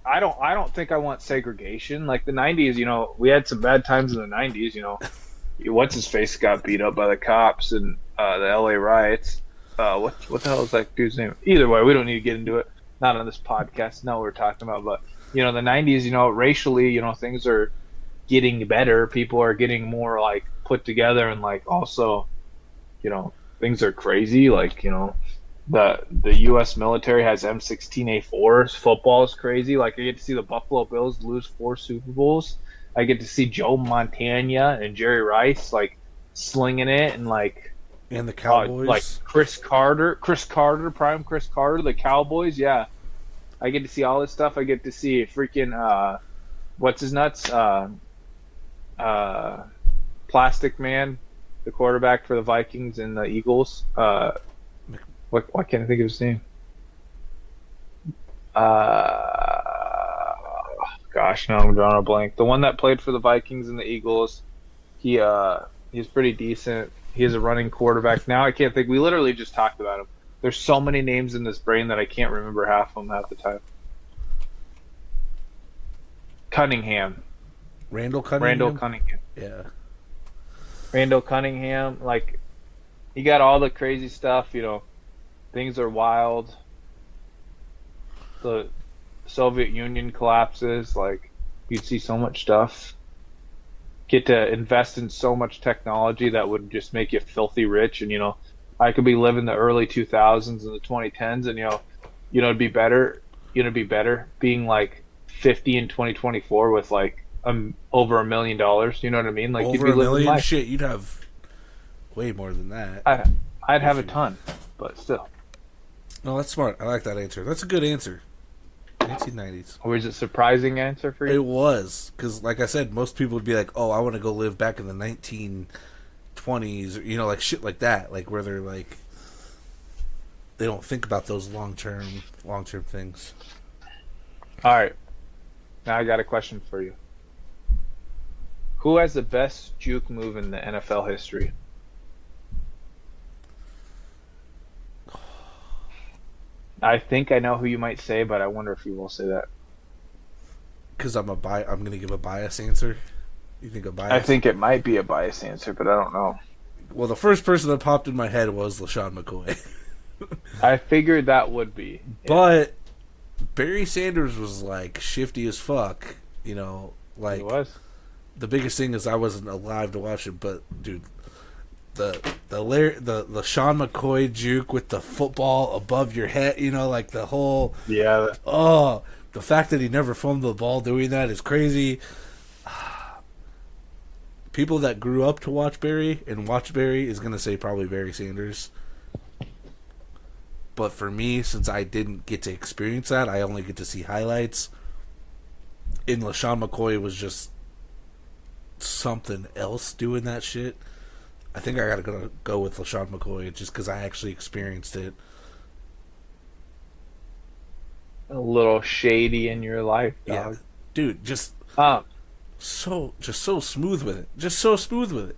I don't think I want segregation. The 90s, we had some bad times in the 90s. What's his face got beat up by the cops and the LA riots. What the hell is that dude's name? Either way, we don't need to get into it. Not on this podcast. No, we're talking about, but the 90s, racially, things are getting better. People are getting more put together, and like also, things are crazy. Like, the U.S. military has M16A4s. Football is crazy. Like, I get to see the Buffalo Bills lose 4 Super Bowls. I get to see Joe Montana and Jerry Rice like slinging it, and And the like Cowboys. Prime Chris Carter, the Cowboys. Yeah, I get to see all this stuff. I get to see freaking what's his nuts, uh, Plastic Man, the quarterback for the Vikings and the Eagles. Why can't I think of his name? Gosh, no, I'm drawing a blank. The one that played for the Vikings and the Eagles. He's pretty decent. He is a running quarterback. Now I can't think. We literally just talked about him. There's so many names in this brain that I can't remember half of them half the time. Cunningham. Randall Cunningham. Randall Cunningham. Yeah. Randall Cunningham. Like, you got all the crazy stuff. Things are wild. The Soviet Union collapses. Like, you'd see so much stuff. Get to invest in so much technology that would just make you filthy rich. And I could be living the early 2000s and the 2010s, and it'd be better. It'd be better being like 50 in 2024 with like over $1 million. You know what I mean? Like, Over you'd be $1 living million, life. shit. You'd have way more than that. I'd have a ton, but still. No, that's smart. I like that answer. That's a good answer. 1990s. Or is it a surprising answer for you? It was because, like I said, most people would be like, "Oh, I want to go live back in the 1920s," or, like shit like that, like where they're like, they don't think about those long term things. All right. Now I got a question for you. Who has the best juke move in the NFL history? I think I know who you might say, but I wonder if you will say that. Because I'm gonna give a bias answer. You think a bias? I think it might be a biased answer, but I don't know. Well, the first person that popped in my head was LaShawn McCoy. I figured that would be. But Barry Sanders was like shifty as fuck. Like It was. the biggest thing is I wasn't alive to watch it, but dude, the Sean McCoy juke with the football above your head, like the whole Yeah. the fact that he never fumbled the ball doing that is crazy. People that grew up to watch Barry is gonna say probably Barry Sanders. But for me, since I didn't get to experience that, I only get to see highlights. And LaShawn McCoy was just something else doing that shit. I think I gotta go with LaShawn McCoy just because I actually experienced it. A little shady in your life, dog. Yeah, dude, just Um, so smooth with it. Just so smooth with it.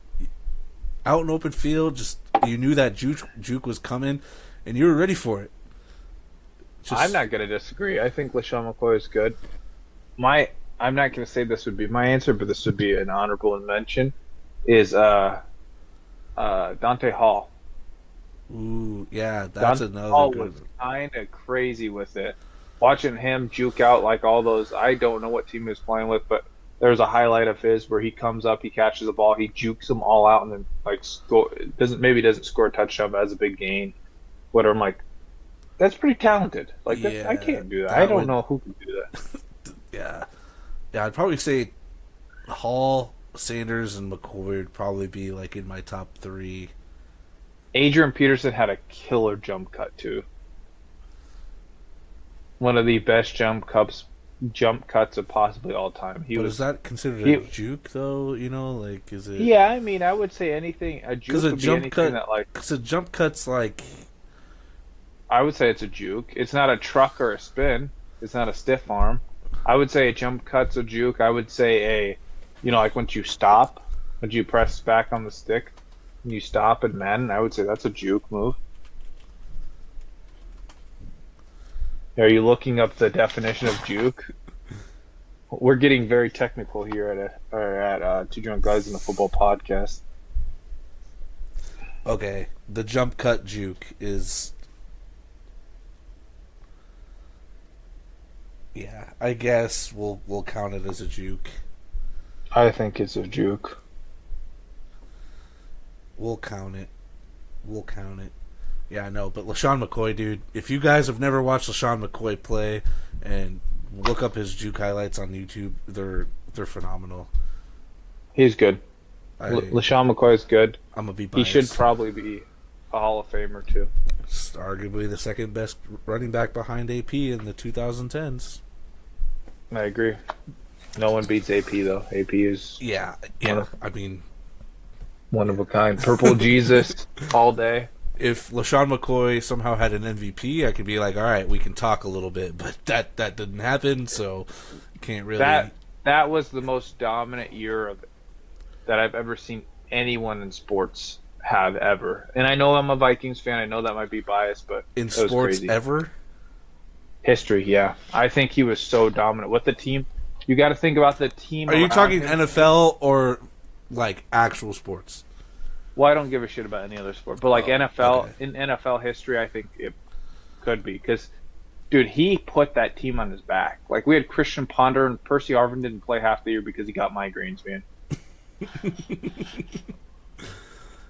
Out in open field, just you knew that juke was coming, and you were ready for it. I'm not going to disagree. I think LaShawn McCoy is good. I'm not going to say this would be my answer, but this would be an honorable mention. Is Dante Hall. Ooh, yeah, that's Dante another Hall good was one. kind of crazy with it. Watching him juke out like all those. I don't know what team he was playing with, but there's a highlight of his where he comes up, he catches the ball, he jukes them all out, and then doesn't score a touchdown, but has a big gain. Whatever. I'm like, that's pretty talented. Like, Yeah, I can't do that. that I don't would- know who can do that. Yeah, I'd probably say Hall, Sanders, and McCoy would probably be like in my top 3. Adrian Peterson had a killer jump cut too. One of the best jump cuts of possibly all time. Is that considered he- a juke though? Like is it? Yeah, I mean, I would say anything. A juke Because a would be jump anything cut, that, like, because a jump cut's like, I would say it's a juke. It's not a truck or a spin. It's not a stiff arm. I would say a jump cut's a juke. I would say like once you stop, once you press back on the stick, and you stop in Madden, I would say that's a juke move. Are you looking up the definition of juke? We're getting very technical here at Two Drunk Guys in the Football Podcast. okay, the jump cut juke is. Yeah, I guess we'll count it as a juke. I think it's a juke. We'll count it. We'll count it. Yeah, I know. But LaShawn McCoy, dude, if you guys have never watched LaShawn McCoy play and look up his juke highlights on YouTube, they're phenomenal. He's good. LaShawn McCoy is good. I'm going to be He biased. should probably be a Hall of Famer, too. It's arguably the second best running back behind AP in the 2010s. I agree. No one beats AP, though. AP is Yeah. I mean, one of a kind. Purple Jesus all day. if LaShawn McCoy somehow had an MVP, I could be like, all right, we can talk a little bit. But that didn't happen, so can't really. That was the most dominant year of it that I've ever seen anyone in sports have ever. And I know I'm a Vikings fan. I know that might be biased, but in it was sports crazy. ever. History, yeah. I think he was so dominant with the team. You got to think about the team. Are you around talking him. NFL or like actual sports? Well, I don't give a shit about any other sport, but like NFL, okay. in NFL history, I think it could be because, dude, he put that team on his back. Like we had Christian Ponder and Percy Harvin didn't play half the year because he got migraines, man.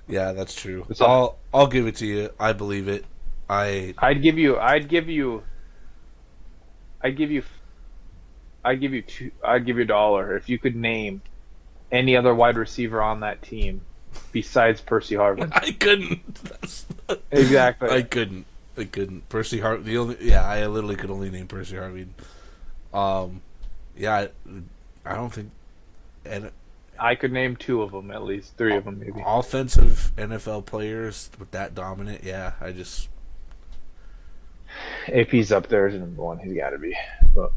Yeah, that's true. It's all- I'll give it to you. I believe it. I'd give you $1 if you could name any other wide receiver on that team besides Percy Harvin. I couldn't. Exactly. I couldn't. Percy Harvin. I literally could only name Percy Harvin. Yeah, I don't think. And I could name 2 of them, at least 3 of them, maybe. offensive NFL players with that dominant. Yeah, I just. AP's up there as number 1. He's got to be. But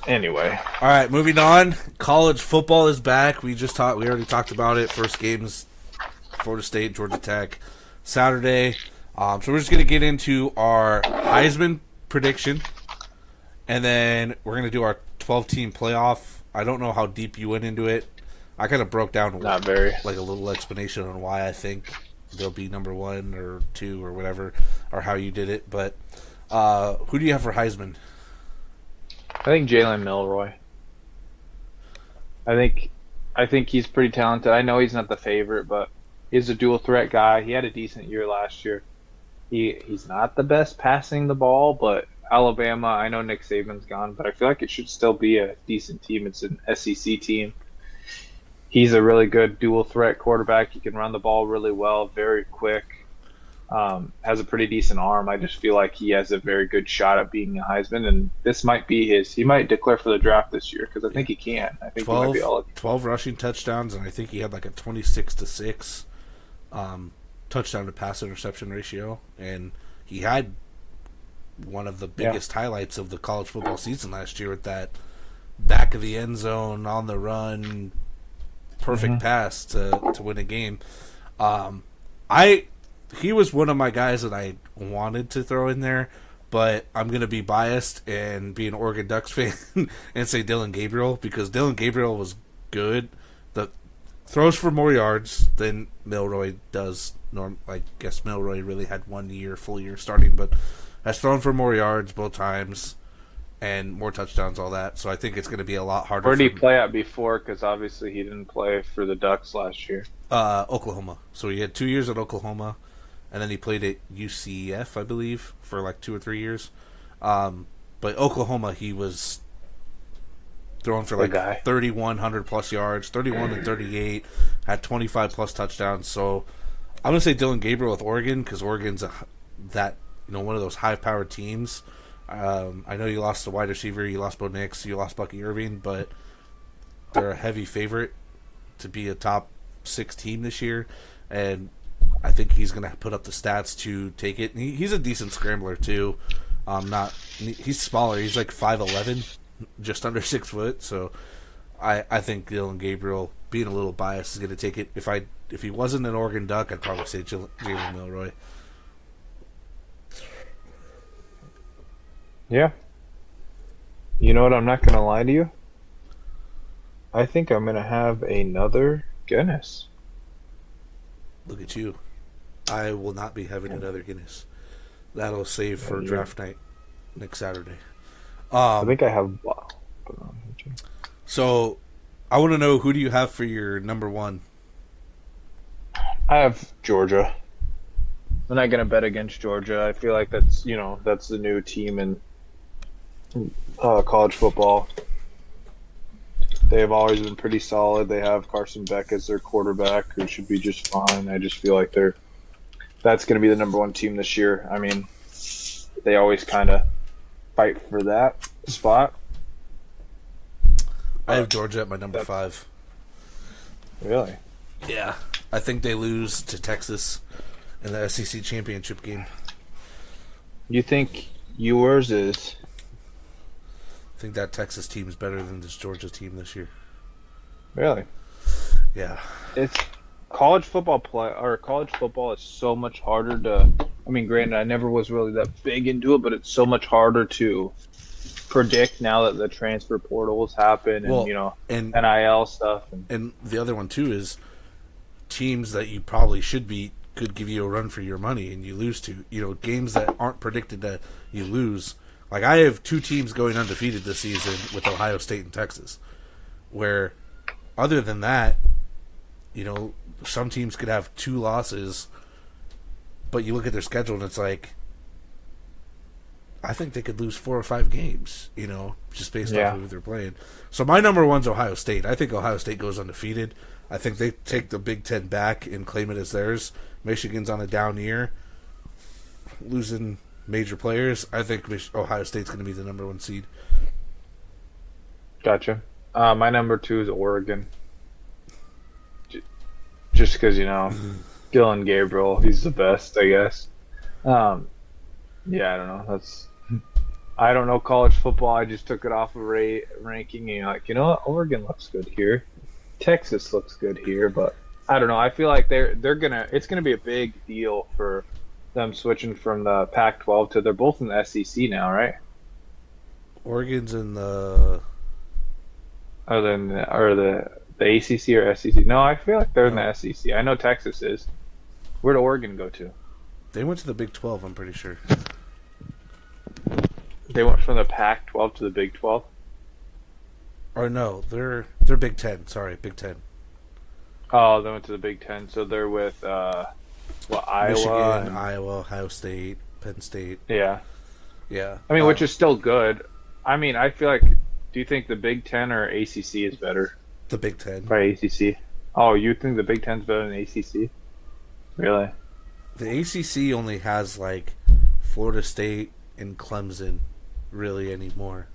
anyway, All right, moving on. College football is back. We already talked about it. First games, Florida State, Georgia Tech, Saturday. So we're just gonna get into our Heisman prediction, and then we're gonna do our 12-team playoff. I don't know how deep you went into it. I kind of broke down not very. like a little explanation on why I think they'll be number 1 or 2 or whatever, or how you did it. But who do you have for Heisman? I think Jalen Milroy. I think he's pretty talented. I know he's not the favorite, but he's a dual threat guy. He had a decent year last year. He's not the best passing the ball, but Alabama, I know Nick Saban's gone, but I feel like it should still be a decent team. It's an SEC team. He's a really good dual threat quarterback. He can run the ball really well, very quick. Has a pretty decent arm. I just feel like he has a very good shot at being a Heisman, and this might be his. He might declare for the draft this year because I think he can. I think 12, he might be all. 12 rushing touchdowns, and I think he had like a 26-6 touchdown to pass interception ratio, and he had one of the biggest highlights of the college football season last year with that back of the end zone on the run perfect pass to win a game. He was one of my guys that I wanted to throw in there, but I'm going to be biased and be an Oregon Ducks fan and say Dylan Gabriel, because Dylan Gabriel was good. The throws for more yards than Milroy does. I guess Milroy really had 1 year, full year starting, but has thrown for more yards both times and more touchdowns, all that. So I think it's going to be a lot harder. Where did he play at before? Because obviously he didn't play for the Ducks last year. Oklahoma. So he had 2 years at Oklahoma, and then he played at UCF, I believe, for like 2 or 3 years. But Oklahoma, he was throwing for like 3,100 plus yards, 31 and 38, had 25 plus touchdowns. So I'm gonna say Dylan Gabriel with Oregon, because Oregon's one of those high-powered teams. I know you lost the wide receiver, you lost Bo Nix, you lost Bucky Irving, but they're a heavy favorite to be a top 6 team this year, and I think he's going to put up the stats to take it. And he's a decent scrambler too. He's smaller. He's like 5'11", just under 6 foot. So I think Dylan Gabriel, being a little biased, is going to take it. If he wasn't an Oregon Duck, I'd probably say Jalen Milroy. Yeah. You know what? I'm not going to lie to you. I think I'm going to have another Guinness. Look at you. I will not be having another Guinness. That'll save for draft night next Saturday. I think I have. So, I want to know, who do you have for your number 1? I have Georgia. I'm not gonna bet against Georgia. I feel like that's the new team in college football. They've always been pretty solid. They have Carson Beck as their quarterback, who should be just fine. I just feel like that's going to be the number one team this year. I mean, they always kind of fight for that spot. I have Georgia at my number 5. Really? Yeah. I think they lose to Texas in the SEC championship game. You think yours is? I think that Texas team is better than this Georgia team this year. Really? Yeah. It's college football is so much harder to. I mean, granted, I never was really that big into it, but it's so much harder to predict now that the transfer portals happen and and NIL stuff. And the other one too is teams that you probably should beat could give you a run for your money, and you lose to games that aren't predicted that you lose. Like, I have 2 teams going undefeated this season with Ohio State and Texas, where other than that, some teams could have 2 losses, but you look at their schedule and it's like, I think they could lose 4 or 5 games, just based off of who they're playing. So my number 1's Ohio State. I think Ohio State goes undefeated. I think they take the Big Ten back and claim it as theirs. Michigan's on a down year, losing major players. I think Ohio State's going to be the number 1 seed. Gotcha. My number 2 is Oregon. Just because, Dylan Gabriel, he's the best, I guess. Yeah, I don't know. I don't know college football. I just took it off of ranking, and you're like, you know what? Oregon looks good here. Texas looks good here, but I don't know. I feel like it's gonna be a big deal for them switching from the Pac-12 to they're both in the SEC now, right? Oregon's in the the ACC or SEC. No, I feel like they're in the SEC. I know Texas is. Where did Oregon go to? They went to the Big 12, I'm pretty sure. They went from the Pac-12 to the Big 12? Or no, they're Big 10. Sorry, Big 10. Oh, they went to the Big 10. So they're with Iowa, Michigan, Iowa, Ohio State, Penn State. Yeah. Yeah. I mean, which is still good. I mean, I feel like, do you think the Big 10 or ACC is better? The Big 10. By ACC. Oh, you think the Big 10's better than ACC? Really? The ACC only has like Florida State and Clemson really anymore.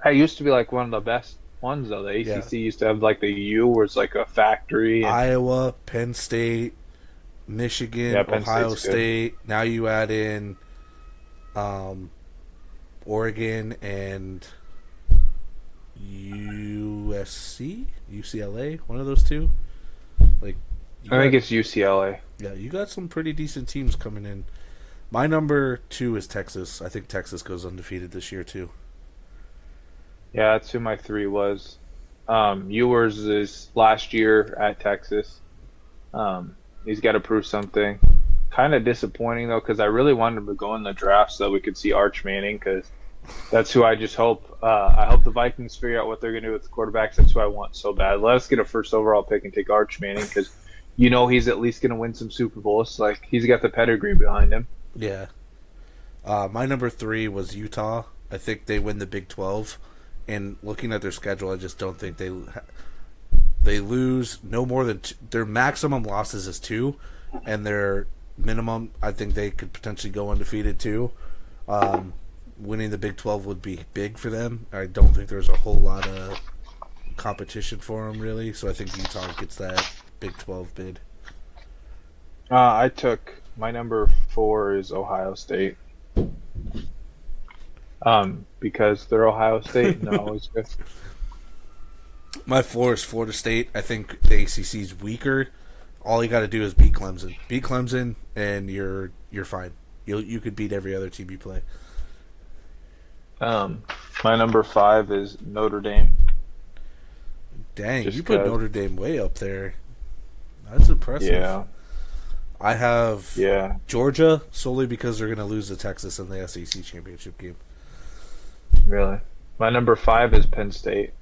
It used to be like one of the best ones though. The ACC used to have like the U, where it's like a factory. Iowa, Penn State, Michigan, Ohio State. Good. Now you add in Oregon and UCLA, one of those two. Like, I think it's UCLA. Yeah, you got some pretty decent teams coming in. My number 2 is Texas. I think Texas goes undefeated this year too. Yeah, that's who my 3 was. Ewers is last year at Texas. He's got to prove something. Kind of disappointing though, because I really wanted him to go in the draft so that we could see Arch Manning, because that's who I just hope. I hope the Vikings figure out what they're going to do with the quarterbacks. That's who I want so bad. Let us get a first overall pick and take Arch Manning, because he's at least going to win some Super Bowls. Like, he's got the pedigree behind him. Yeah. My number 3 was Utah. I think they win the Big 12. And looking at their schedule, I just don't think they lose no more than their maximum losses is 2, and their minimum, I think they could potentially go undefeated too. Winning the Big 12 would be big for them. I don't think there's a whole lot of competition for them really, so I think Utah gets that Big 12 bid. I took my number 4 is Ohio State. Because they're Ohio State, and always good. My 4 is Florida State. I think the ACC is weaker. All you got to do is beat Clemson. Beat Clemson, and you're fine. You could beat every other team you play. My number 5 is Notre Dame. Dang, you put Notre Dame way up there. That's impressive. Yeah. I have Georgia solely because they're going to lose to Texas in the SEC championship game. Really? My number 5 is Penn State.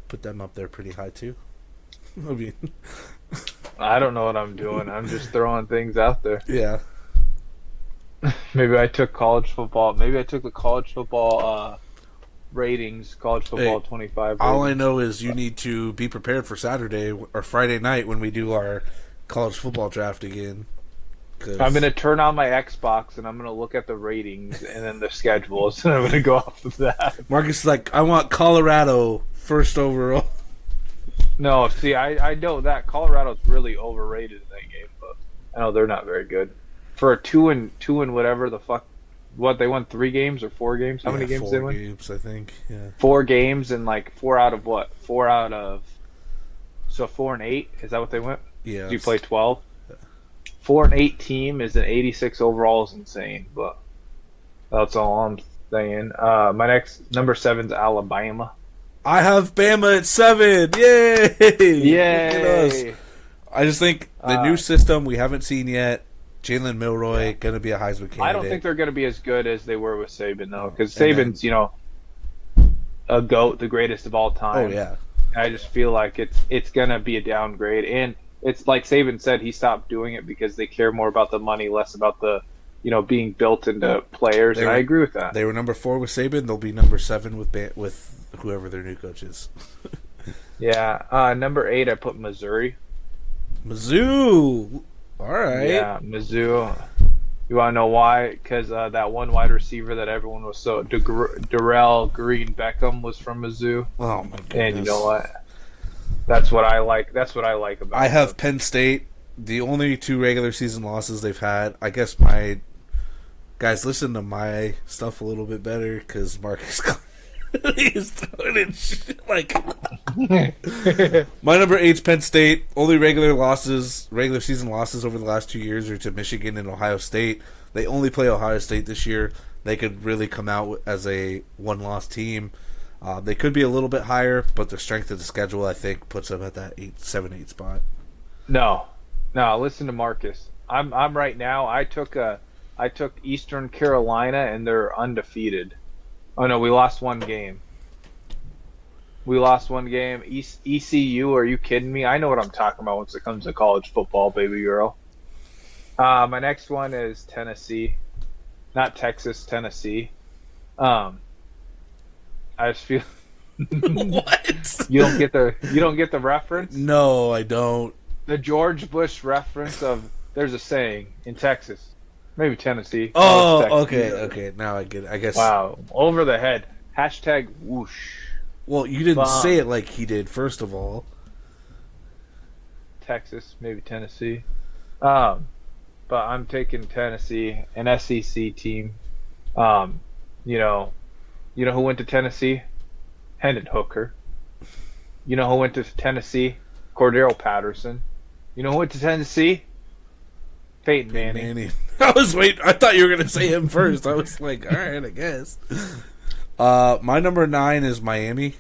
Put them up there pretty high too. I mean, I don't know what I'm doing. I'm just throwing things out there. yeah. Maybe I took college football. Maybe I took the college football ratings, college football Hey, 25 all I ratings. know is you need to be prepared for Saturday or Friday night when we do our college football draft again. I'm 'Cause gonna turn on my Xbox and I'm gonna look at the ratings and then the schedules, and I'm gonna go off of that. Marcus is like, I want Colorado first overall. No, see, I know that Colorado's really overrated in that game, but I know they're not very good. For a two and whatever the fuck, what they won 3 games or 4 games? How Yeah, many games they 4 win? games, I think. Yeah. 4 games and like four out of what? Four out of so 4-8. Is that what they went? Yeah. Do you play 12? 4-8 team is an 86 overall is insane, but that's all I'm saying. My next number 7's Alabama. I have Bama at 7. Yay! Look at us. Yay! I just think the new Uh, system we haven't seen yet. Jalen Milroy gonna be a Heisman candidate. I don't think they're going to be as good as they were with Saban though, because And then- Saban's a goat, the greatest of all Oh time. yeah. I just feel like it's going to be a downgrade, and it's like Saban said, he stopped doing it because they care more about the money, less about the being built into players. They And were- I agree with that. They were number 4 with Saban. They'll be number 7 with whoever their new coach is. Yeah. Number 8, I put Missouri. Mizzou. All right. Yeah, Mizzou. You want to know why? Because that one wide receiver that everyone was Darrell Green Beckham was from Mizzou, Oh my goodness. and you know what? That's what I like. That's what I like about. I have them. Penn State. The only 2 regular season losses they've had. I guess my guys listen to my stuff a little bit better because Marcus he's throwing in shit like my number 8's Penn State. Only regular season losses over the last 2 years are to Michigan and Ohio State. They only play Ohio State this year. They could really come out as a 1-loss team. They could be a little bit higher, but the strength of the schedule, I think, puts them at that 7-8 spot. No. Listen to Marcus. I'm right now. I took Eastern Carolina and they're undefeated. Oh no, we lost one game. ECU, are you kidding me? I know what I'm talking about once it comes to college football, baby girl. My next one is Tennessee, not Texas, Tennessee. I just feel What? you don't get the reference. No, I don't. The George Bush reference of there's a saying in Texas, maybe Tennessee. Oh, it's Texas. okay. Now I get it. I guess. Wow, over the head. Hashtag whoosh. Well, you didn't Bomb. say it like he did. First of all, Texas, maybe Tennessee. But I'm taking Tennessee, an SEC team. You know who went to Tennessee? Hendon Hooker. You know who went to Tennessee? Cordero Patterson. You know who went to Tennessee? Peyton Manning. I was waiting. I thought you were gonna say him first. I was like, all right, I guess. My number 9 is Miami.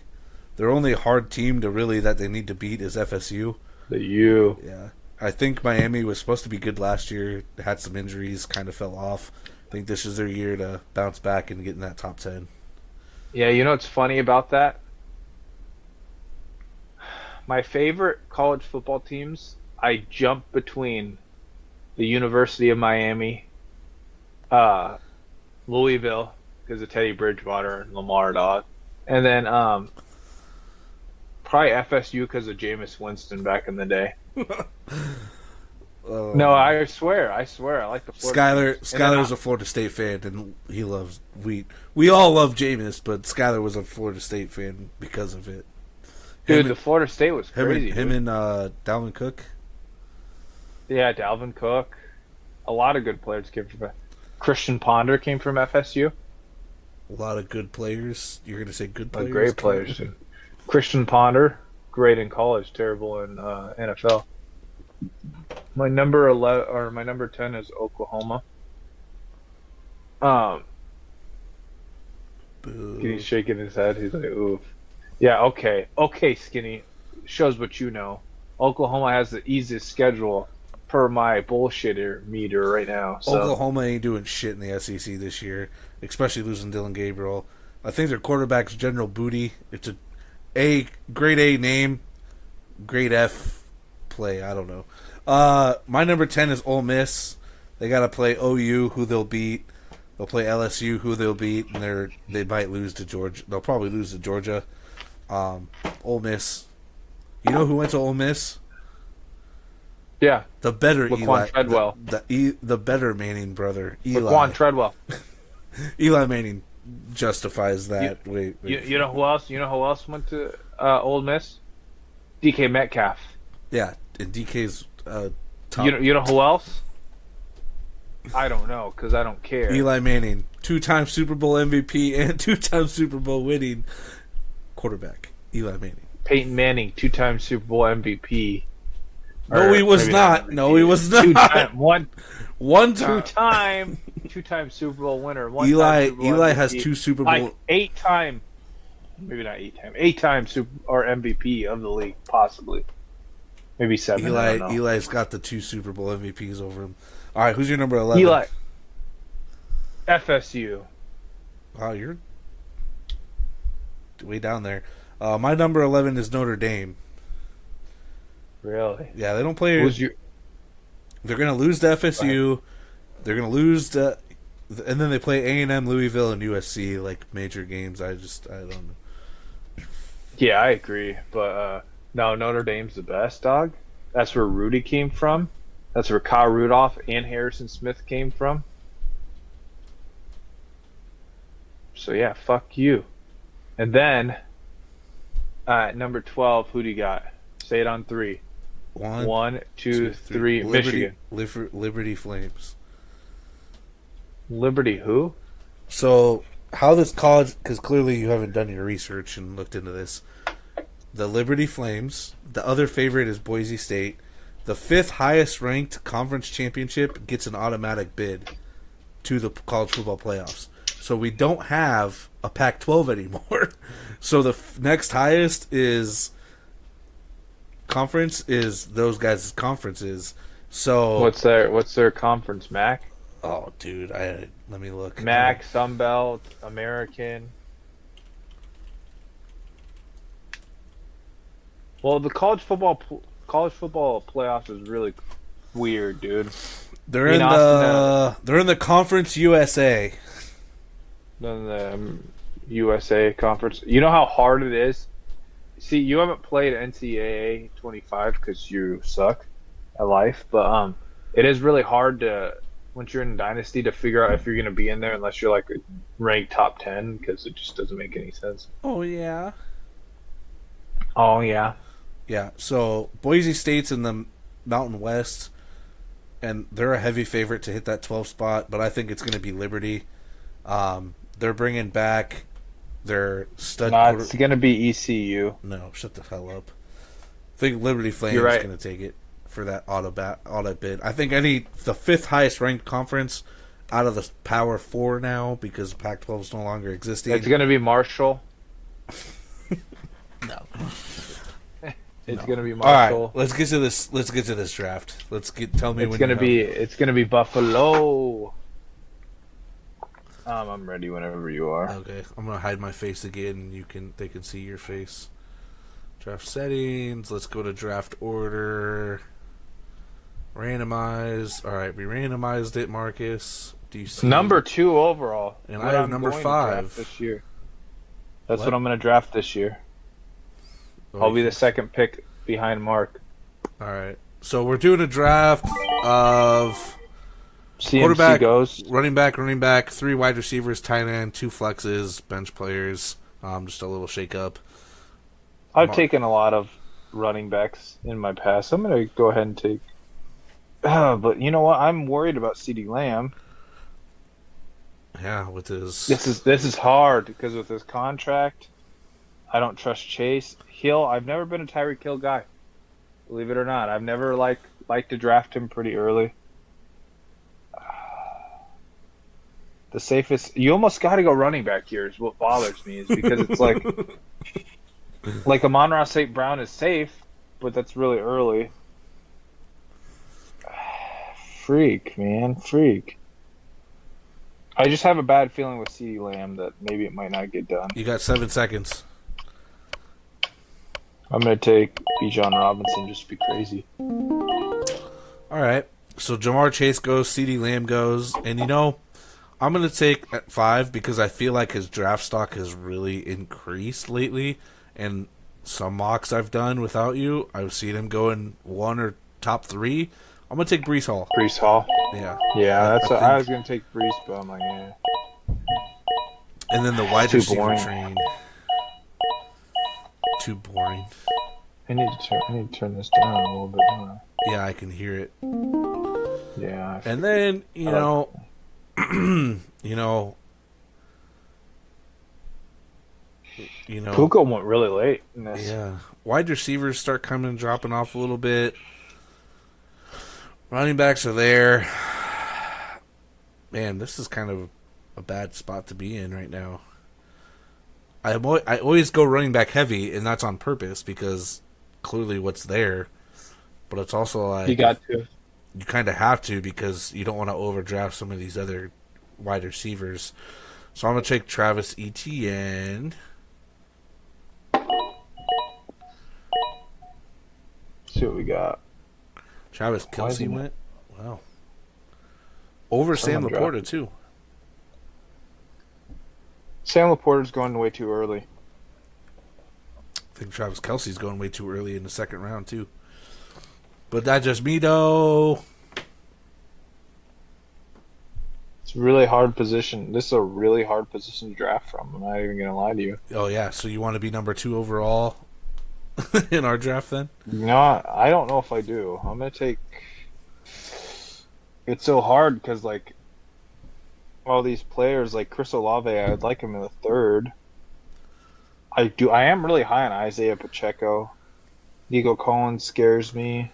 Their only hard team that they need to beat is FSU. The U. Yeah, I think Miami was supposed to be good last year. Had some injuries, kind of fell off. I think this is their year to bounce back and get in that top 10. Yeah, you know what's funny about that? My favorite college football teams, I jump between the University of Miami, Louisville, because of Teddy Bridgewater and Lamar Dog, and then probably FSU because of Jameis Winston back in the day. No, I swear, I like the Florida teams. And then Skyler's a Florida State fan, and he loves we all love Jameis, but Skyler was a Florida State fan because of it. dude, the Florida State was crazy. Him dude. and Dalvin Cook. Yeah, Dalvin Cook. A lot of good players came from Christian Ponder came from FSU. A lot of good players. You're gonna say good players? Great players. Too. Christian Ponder, great in college, terrible in NFL. My number 11 or my number 10 is Oklahoma. Boo. He's shaking his head. He's like, oof. Yeah, okay, Skinny. Shows what you know. Oklahoma has the easiest schedule per my bullshitter meter right now. So. Oklahoma ain't doing shit in the SEC this year, especially losing Dylan Gabriel. I think their quarterback's General Booty. It's a grade A name. grade F play. I don't know. My number 10 is Ole Miss. They got to play OU, who they'll beat. They'll play LSU, who they'll beat, and they might lose to Georgia. They'll probably lose to Georgia. Ole Miss. You know who went to Ole Miss? Yeah. The better Laquan Eli. Treadwell. The better Manning brother. Eli. Laquan Treadwell. Eli Manning justifies that. Wait. You know who else? You know who else went to Ole Miss? DK Metcalf. Yeah, and DK's top. You know who else? I don't know because I don't care. Eli Manning, 2-time Super Bowl MVP and 2-time Super Bowl winning quarterback. Eli Manning. Peyton Manning, 2-time Super Bowl MVP. No, he was not. No, he was not. One time. Two-time Super Bowl winner. Eli has 2 Super Bowl. Like 8-time. Maybe not 8-time. 8-time Super or MVP of the league, possibly. Maybe 7. Eli's got the 2 Super Bowl MVPs over him. All right, who's your number 11? Eli. FSU. Wow, you're way down there. My number 11 is Notre Dame. Really? Yeah, they don't play. They're going to lose to FSU. They're going to lose to, and then they play A&M, Louisville, and USC, like major games. I don't know. Yeah, I agree, but no, Notre Dame's the best, dog. That's where Rudy came from. That's where Kyle Rudolph and Harrison Smith came from. So yeah, fuck you. And then, number 12, who do you got? Say it on 3. 1, 2, 3. Michigan. Liberty Flames. Liberty who? So how this college? Because clearly you haven't done your research and looked into this. The Liberty Flames. The other favorite is Boise State. The 5th highest ranked conference championship gets an automatic bid to the college football playoffs. So we don't have a Pac-12 anymore. So the next highest is conference is those guys' conferences. So what's their conference, MAC? Oh, dude, let me look. MAC, Sun Belt, American. Well, the college football playoffs is really weird, dude. They're in the Conference USA. Then the USA conference. You know how hard it is. See, you haven't played NCAA 25 because you suck at life, but it is really hard to once you're in Dynasty to figure out if you're going to be in there unless you're like ranked top 10 because it just doesn't make any sense. Oh yeah. Oh yeah. Yeah. So Boise State's in the Mountain West, and they're a heavy favorite to hit that 12 spot. But I think it's going to be Liberty. They're bringing back their stud. It's going to be ECU. No, shut the hell up. I think Liberty Flames is going to take it for that auto bid. I think the 5th highest ranked conference out of the Power 4 now because Pac-12 is no longer existing. It's going to be Marshall. No. It's going to be Marshall. All right, let's get to this draft. Tell me when it's going to be Buffalo. I'm ready whenever you are. Okay, I'm gonna hide my face again. They can see your face. Draft settings. Let's go to draft order. Randomize. All right, we randomized it, Marcus. Do you see number 2 overall? And I have number 5 this year. That's what I'm gonna draft this year. Oh, I'll be the second pick behind Mark. All right, so we're doing a draft of. CMC quarterback, goes. running back, 3 wide receivers, tight end, 2 flexes, bench players. Just a little shake up. I've taken a lot of running backs in my past. I'm going to go ahead and take. But you know what? I'm worried about CeeDee Lamb. Yeah, with his. This is hard because with his contract, I don't trust Chase Hill. I've never been a Tyreek Hill guy. Believe it or not, I've never liked to draft him pretty early. The safest, you almost got to go running back here. Is what bothers me is because it's like Amon-Ra St. Brown is safe, but that's really early. Freak, man, freak. I just have a bad feeling with CeeDee Lamb that maybe it might not get done. You got 7 seconds. I'm gonna take Bijan Robinson just to be crazy. All right. So Jamar Chase goes, CeeDee Lamb goes, and I'm going to take at 5 because I feel like his draft stock has really increased lately, and some mocks I've done without you, I've seen him go in 1 or top 3. I'm going to take Breece Hall. Breece Hall. Yeah. Yeah, I think, I was gonna take Breece, but I'm like, yeah. and then the wide Too receiver boring. train. Too boring. I need to turn this down a little bit more. Yeah, I can hear it. Yeah. And then, you know, Puka went really late in this. yeah, wide receivers start coming and dropping off a little bit. Running backs are there. Man, this is kind of a bad spot to be in right now. I always go running back heavy, and that's on purpose because clearly what's there. But it's also like You got to. you kind of have to because you don't want to overdraft some of these other wide receivers. So I'm going to take Travis Etienne. See what we got. Travis Why is he Kelce not- went. Wow. Over Sam Someone Laporta, too. Sam Laporta's going way too early. I think Travis Kelce's going way too early in the second round, too. But that's just me, though. It's a really hard position. This is a really hard position to draft from. I'm not even gonna lie to you. Oh, yeah. So you want to be number 2 overall in our draft, then? No, I don't know if I do. I'm gonna take. It's so hard because like all these players, like Chris Olave, I'd like him in the 3rd. I am really high on Isaiah Pacheco. Nico Collins scares me.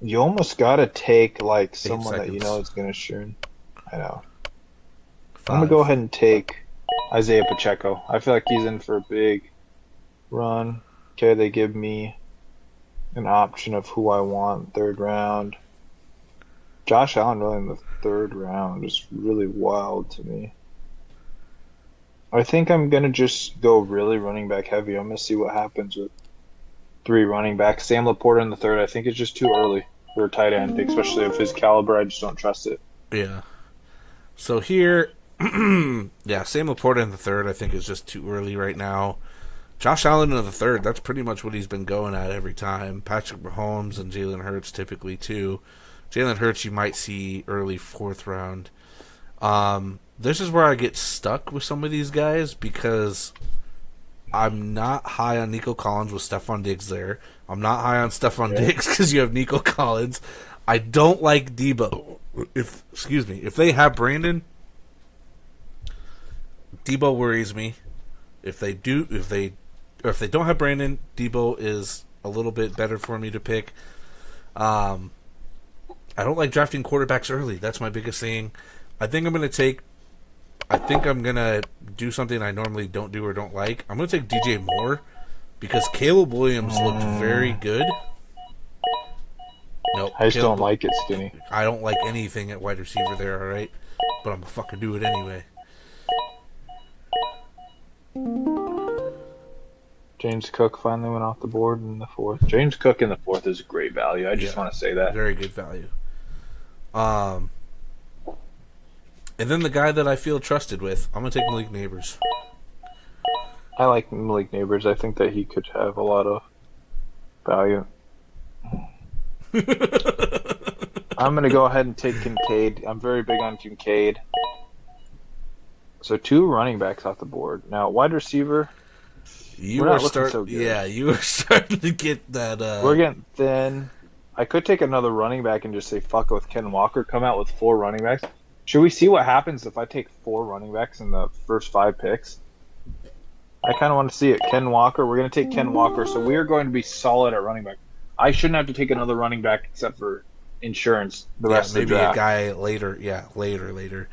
You almost gotta take like someone that you seconds. know is gonna shoot. I know. 5. I'm gonna go ahead and take Isaiah Pacheco. I feel like he's in for a big run. Okay, they give me an option of who I want 3rd round. Josh Allen really in the 3rd round is really wild to me. I think I'm gonna just go really running back heavy. I'm gonna see what happens with 3 running backs. Sam Laporta in the 3rd, I think it's just too early for a tight end, especially of his caliber. I just don't trust it. Yeah. So here, yeah, Sam Laporta in the 3rd, I think is just too early right now. Josh Allen in the 3rd, that's pretty much what he's been going at every time. Patrick Mahomes and Jalen Hurts typically too. Jalen Hurts you might see early 4th round. This is where I get stuck with some of these guys because I'm not high on Nico Collins with Stephon Diggs there. I'm not high on Stephon Diggs because you have Nico Collins. I don't like Debo. If they have Brandon, Debo worries me. If they don't have Brandon, Debo is a little bit better for me to pick. I don't like drafting quarterbacks early. That's my biggest thing. I think I'm going to do something I normally don't do or don't like. I'm going to take DJ Moore because Caleb Williams looked very good. Nope. I just don't like it, Skinny. I don't like anything at wide receiver there, alright? But I'm going to fucking do it anyway. James Cook finally went off the board in the 4th. James Cook in the 4th is a great value. I just want to say that. Very good value. And then the guy that I feel trusted with, I'm going to take Malik Neighbors. I like Malik Neighbors. I think that he could have a lot of value. I'm going to go ahead and take Kincaid. I'm very big on Kincaid. So 2 running backs off the board. Now, wide receiver, You we're are not looking so good. Yeah, you are starting to get that. We're getting thin. I could take another running back and just say fuck it with Ken Walker. Come out with 4 running backs. Should we see what happens if I take 4 running backs in the first 5 picks? I kind of want to see it. Ken Walker. We're going to take Ken Walker, so we are going to be solid at running back. I shouldn't have to take another running back except for insurance the rest of the maybe draft. a guy later. Yeah, later.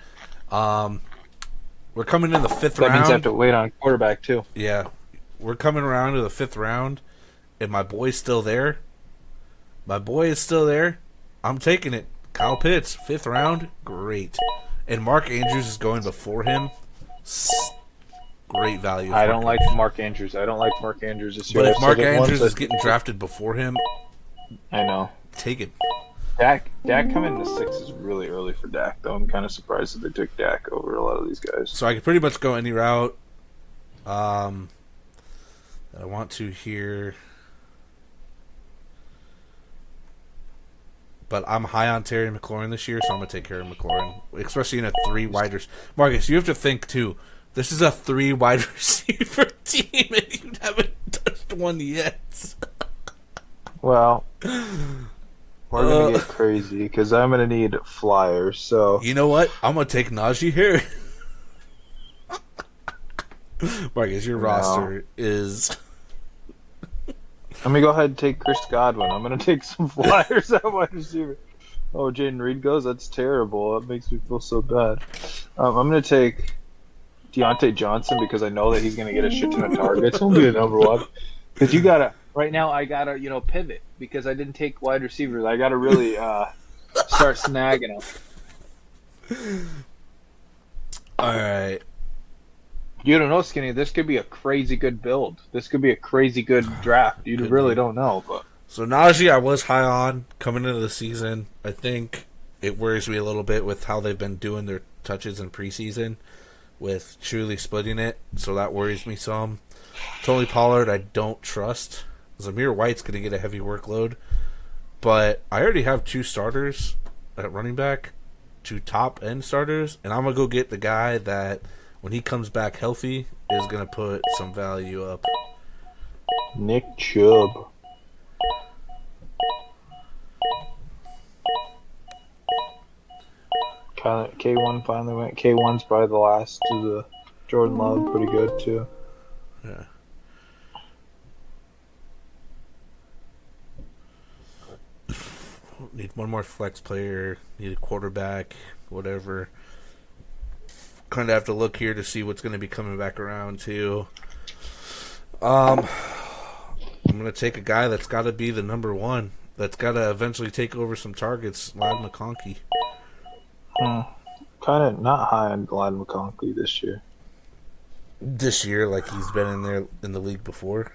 We're coming in the 5th That round. means I have to wait on quarterback too. Yeah, we're coming around to the 5th round, and my boy's still there. My boy is still there. I'm taking it. Kyle Pitts, 5th round, great. And Mark Andrews is going before him. great value. I don't like Mark Andrews. I don't like Mark Andrews this year. But if I've Mark said it Andrews once, is getting drafted before him, I know. take it. Dak coming to 6 is really early for Dak, though. I'm kind of surprised that they took Dak over a lot of these guys. So I could pretty much go any route. I want to hear, but I'm high on Terry McLaurin this year, so I'm gonna take Terry McLaurin, especially in a 3 wide receiver. Marcus, you have to think too. This is a 3 wide receiver team, and you haven't touched one yet. Well, we're going to get crazy because I'm going to need flyers. So You know what? I'm going to take Najee Harris. Marcus, your roster is... Let me go ahead and take Chris Godwin. I'm going to take some flyers at wide receiver. Oh, Jaden Reed goes? That's terrible. That makes me feel so bad. I'm going to take Deontay Johnson because I know that he's going to get a shit ton of targets. He'll be the number 1. Because you got to... Right now, I got to, pivot because I didn't take wide receivers. I got to really start snagging them. All right. You don't know, Skinny. This could be a crazy good build. This could be a crazy good draft. You really don't know. But So Najee, I was high on coming into the season. I think it worries me a little bit with how they've been doing their touches in preseason with truly splitting it. So that worries me some. Tony Pollard, I don't trust. Zamir White's going to get a heavy workload. But I already have 2 starters at running back, 2 top-end starters, and I'm going to go get the guy that, when he comes back healthy, is going to put some value up. Nick Chubb. K1 finally went. K1's probably the last to the Jordan Love. Pretty good, too. Yeah. Need one more flex player, need a quarterback, whatever. Kind of have to look here to see what's going to be coming back around, too. I'm going to take a guy that's got to be the number 1, that's got to eventually take over some targets, Ladd McConkey. Kind of not high on Ladd McConkey this year. This year, like he's been in there in the league before.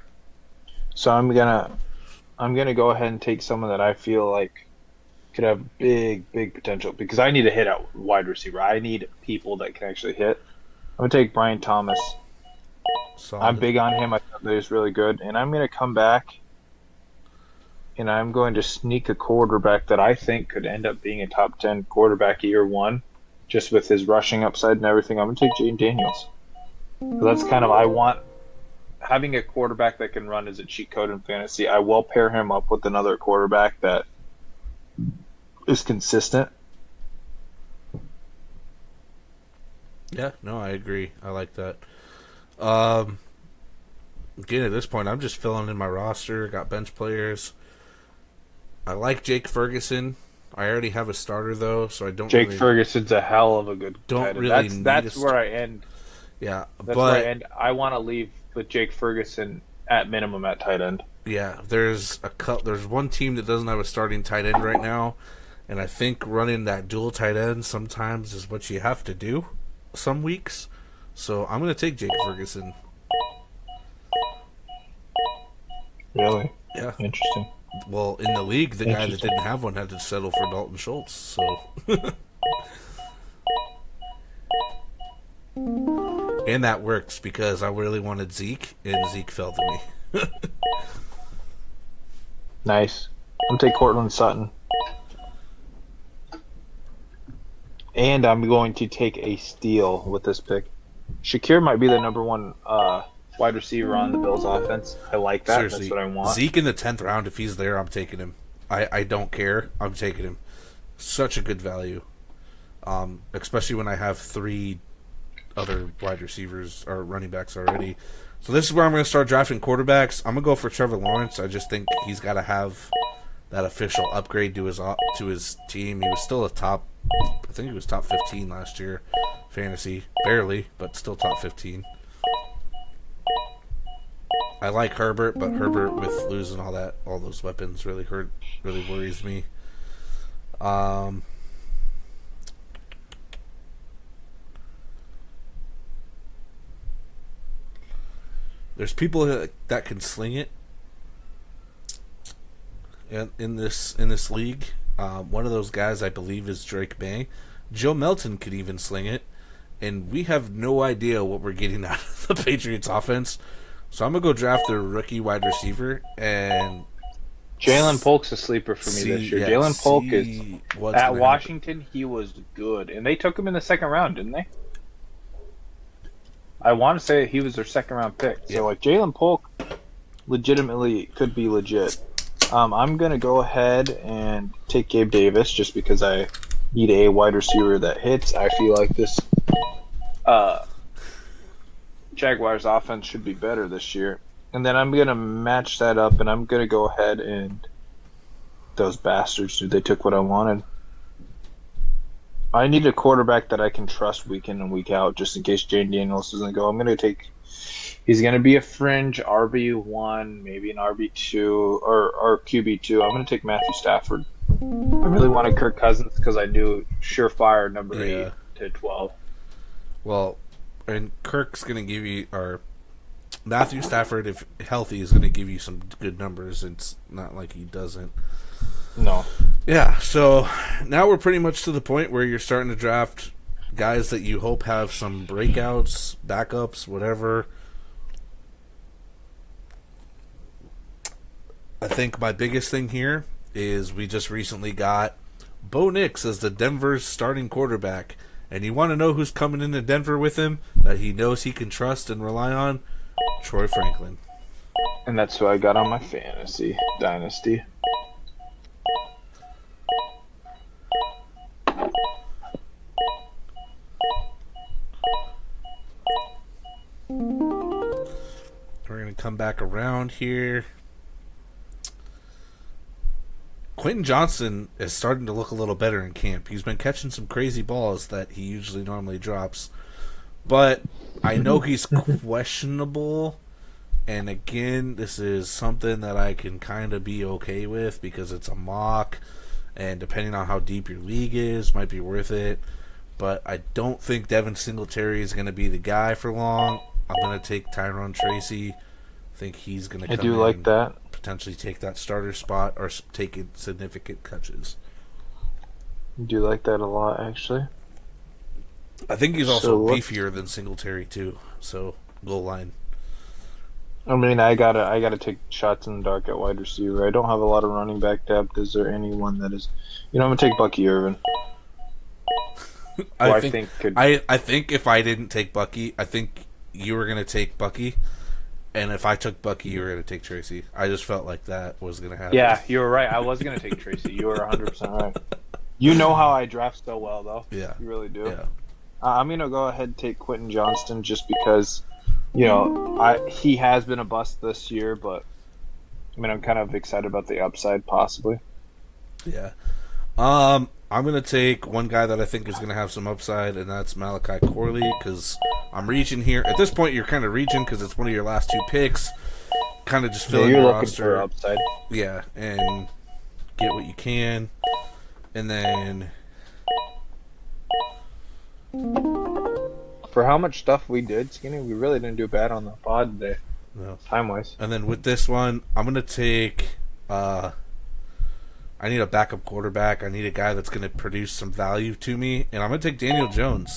So I'm gonna go ahead and take someone that I feel like could have big potential because I need to hit out wide receiver. I need people that can actually hit. I'm gonna take Brian Thomas. Solid. I'm big on him. I thought that he's really good, and I'm gonna come back and I'm going to sneak a quarterback that I think could end up being a top 10 quarterback year 1, just with his rushing upside and everything. I'm gonna take Jane Daniels. So that's kind of I want. Having a quarterback that can run is a cheat code in fantasy. I will pair him up with another quarterback that is consistent. Yeah, no, I agree. I like that. Again, at this point, I'm just filling in my roster. Got bench players. I like Jake Ferguson. I already have a starter, though, so I don't Jake Ferguson's a hell of a good Don't tight end. really That's need where I end. Yeah, That's where I end. I want to leave with Jake Ferguson at minimum at tight end. Yeah, there's one team that doesn't have a starting tight end right now, and I think running that dual tight end sometimes is what you have to do some weeks. So I'm going to take Jake Ferguson. Really? Yeah. Interesting. Well, in the league, the guy that didn't have one had to settle for Dalton Schultz. So, and that works because I really wanted Zeke, and Zeke fell to me. Nice. I'm going to take Cortland Sutton. And I'm going to take a steal with this pick. Shakir might be the number 1 wide receiver on the Bills offense. I like that. Seriously, that's what I want. Zeke in the 10th round, if he's there, I'm taking him. I don't care. I'm taking him. Such a good value. Especially when I have 3 other wide receivers or running backs already. So this is where I'm going to start drafting quarterbacks. I'm going to go for Trevor Lawrence. I just think he's got to have that official upgrade to his team. He was still I think he was top 15 last year. Fantasy. Barely, but still top 15. I like Herbert, but Herbert with losing all those weapons really worries me. There's people that can sling it in this league. One of those guys, I believe, is Drake May. Joe Melton could even sling it, and we have no idea what we're getting out of the Patriots offense. So I'm gonna go draft their rookie wide receiver, and Jalen Polk's a sleeper for me this year. Jalen Polk is at Washington. He was good, and they took him in the second round, didn't they? I want to say he was their second round pick. So like Jalen Polk, legitimately could be legit. I'm gonna go ahead and take Gabe Davis just because I need a wide receiver that hits. I feel like this Jaguars offense should be better this year. And then I'm going to match that up, and I'm going to go ahead and those bastards, dude, they took what I wanted. I need a quarterback that I can trust week in and week out just in case Jane Daniels doesn't go. I'm going to take – he's going to be a fringe RB1, maybe an RB2 or QB2. I'm going to take Matthew Stafford. I really wanted Kirk Cousins because I knew surefire number 8 to 12. Well, and Kirk's going to give you – or Matthew Stafford, if healthy, is going to give you some good numbers. It's not like he doesn't. No. Yeah, so now we're pretty much to the point where you're starting to draft guys that you hope have some breakouts, backups, whatever. I think my biggest thing here is we just recently got Bo Nix as the Denver's starting quarterback. And you want to know who's coming into Denver with him that he knows he can trust and rely on? Troy Franklin. And that's who I got on my fantasy dynasty. We're going to come back around here. Quentin Johnston is starting to look a little better in camp. He's been catching some crazy balls that he usually normally drops. But I know he's questionable. And again, this is something that I can kind of be okay with because it's a mock. And depending on how deep your league is, might be worth it. But I don't think Devin Singletary is going to be the guy for long. I'm going to take Tyrone Tracy. I think he's going to come in. I do like that. Potentially take that starter spot or take significant catches. I do like that a lot, actually. I think he's also beefier than Singletary too. So goal line. I mean, I gotta take shots in the dark at wide receiver. I don't have a lot of running back depth. Is there anyone that is? I'm gonna take Bucky Irvin. I think if I didn't take Bucky, I think you were gonna take Bucky. And if I took Bucky, you were going to take Tracy. I just felt like that was going to happen. Yeah, you were right. I was going to take Tracy. You were 100% right. You know how I draft so well, though. Yeah. You really do. Yeah. I'm going to go ahead and take Quentin Johnston just because, he has been a bust this year, but, I'm kind of excited about the upside, possibly. Yeah. I'm going to take one guy that I think is going to have some upside, and that's Malachi Corley, because I'm reaching here. At this point, you're kind of reaching because it's one of your last 2 picks. Kind of just filling your roster. For upside. Yeah, and get what you can. And then... For how much stuff we did, Skinny, we really didn't do bad on the pod today. No. Time-wise. And then with this one, I'm going to take... I need a backup quarterback. I need a guy that's going to produce some value to me. And I'm going to take Daniel Jones.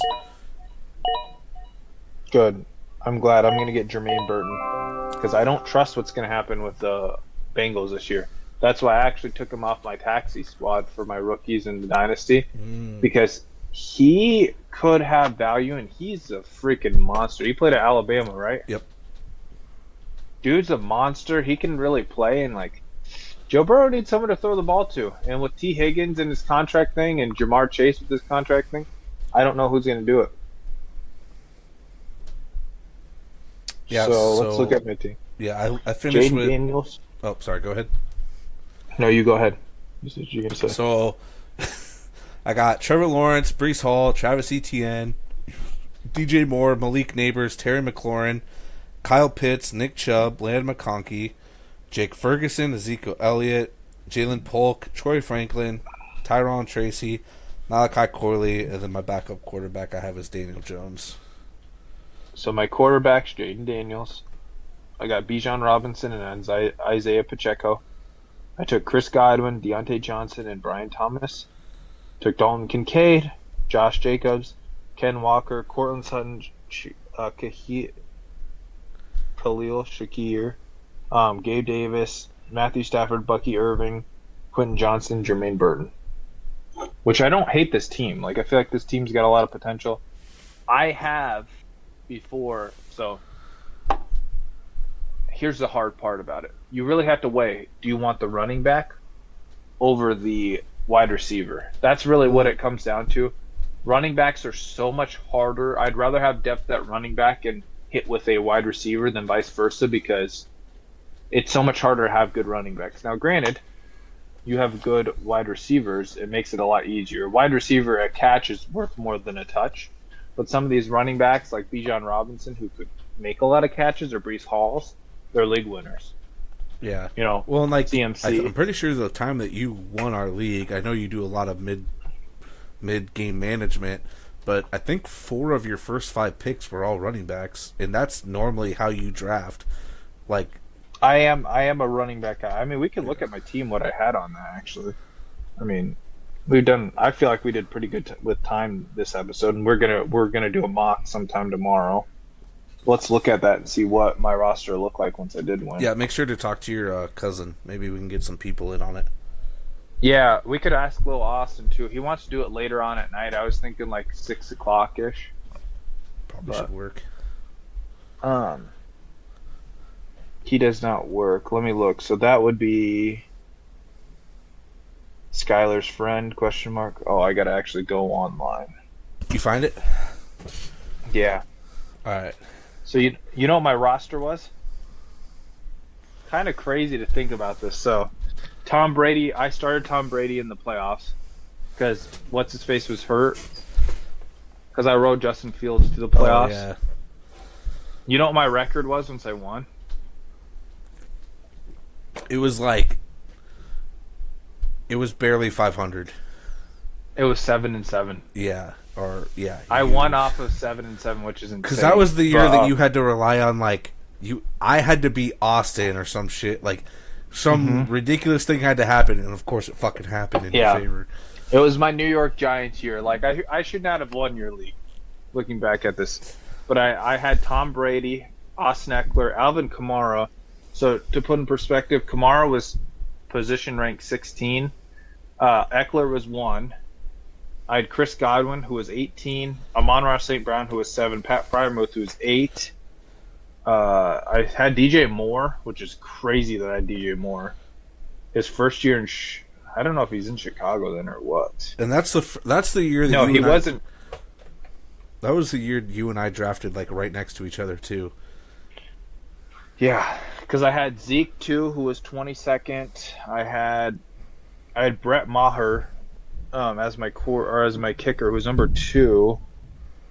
Good. I'm glad. I'm going to get Jermaine Burton. Because I don't trust what's going to happen with the Bengals this year. That's why I actually took him off my taxi squad for my rookies in the Dynasty. Because he could have value, and he's a freaking monster. He played at Alabama, right? Yep. Dude's a monster. He can really play, and, Joe Burrow needs someone to throw the ball to. And with T. Higgins and his contract thing and Jamar Chase with his contract thing, I don't know who's going to do it. Yeah, so let's look at my team. Yeah, I finished Jaden with... Daniels. Oh, sorry, go ahead. No, you go ahead. What you going to say? So, I got Trevor Lawrence, Breece Hall, Travis Etienne, DJ Moore, Malik Neighbors, Terry McLaurin, Kyle Pitts, Nick Chubb, Landon McConkey, Jake Ferguson, Ezekiel Elliott, Jalen Polk, Troy Franklin, Tyrone Tracy, Malachi Corley, and then my backup quarterback I have is Daniel Jones. So my quarterback's Jaden Daniels. I got Bijan Robinson and Isaiah Pacheco. I took Chris Godwin, Deontay Johnson, and Brian Thomas. Took Dalton Kincaid, Josh Jacobs, Ken Walker, Cortland Sutton, Khalil Shakir, Gabe Davis, Matthew Stafford, Bucky Irving, Quentin Johnson, Jermaine Burton. Which I don't hate this team. Like, I feel like this team's got a lot of potential. I have before, so here's the hard part about it. You really have to weigh, do you want the running back over the wide receiver? That's really what it comes down to. Running backs are so much harder. I'd rather have depth at running back and hit with a wide receiver than vice versa because it's so much harder to have good running backs. Now, granted, you have good wide receivers, it makes it a lot easier. Wide receiver at catch is worth more than a touch. But some of these running backs, like Bijan Robinson, who could make a lot of catches, or Brees Halls, they're league winners. Yeah. You know, well, and like CMC. I'm pretty sure the time that you won our league, I know you do a lot of mid game management, but I think 4 of your first 5 picks were all running backs, and that's normally how you draft. Like, I am a running back guy. I mean, we can look at my team, what I had on that actually. I mean, I feel like we did pretty good with time this episode, and we're gonna do a mock sometime tomorrow. Let's look at that and see what my roster looked like once I did win. Yeah, make sure to talk to your cousin. Maybe we can get some people in on it. Yeah, we could ask Lil Austin too. He wants to do it later on at night. I was thinking like 6 o'clock ish. Probably should work. He does not work. Let me look. So that would be Skylar's friend, question mark. Oh, I gotta actually go online. You find it? Yeah. Alright. So you know what my roster was? Kind of crazy to think about this. So Tom Brady, I started Tom Brady in the playoffs because what's his face was hurt. Because I rode Justin Fields to the playoffs. Oh, yeah. You know what my record was once I won? It was barely 500. It was 7-7. Yeah, yeah. I won off of 7-7, which is insane. Because that was the year that you had to rely on I had to beat Austin or some shit, like some ridiculous thing had to happen, and of course it fucking happened in your favor. It was my New York Giants year. Like I should not have won your league, looking back at this, but I had Tom Brady, Austin Eckler, Alvin Kamara. So to put in perspective, Kamara was position ranked 16. Eckler was 1. I had Chris Godwin, who was 18. Amon-Ra St. Brown, who was 7. Pat Freiermuth, who was 8. I had DJ Moore, which is crazy that I had DJ Moore. His first year in I don't know if he's in Chicago then or what. And that's the year that no, he wasn't. That was the year you and I drafted like right next to each other too. Yeah, because I had Zeke too, who was 22nd. I had Brett Maher as my kicker, who was number 2.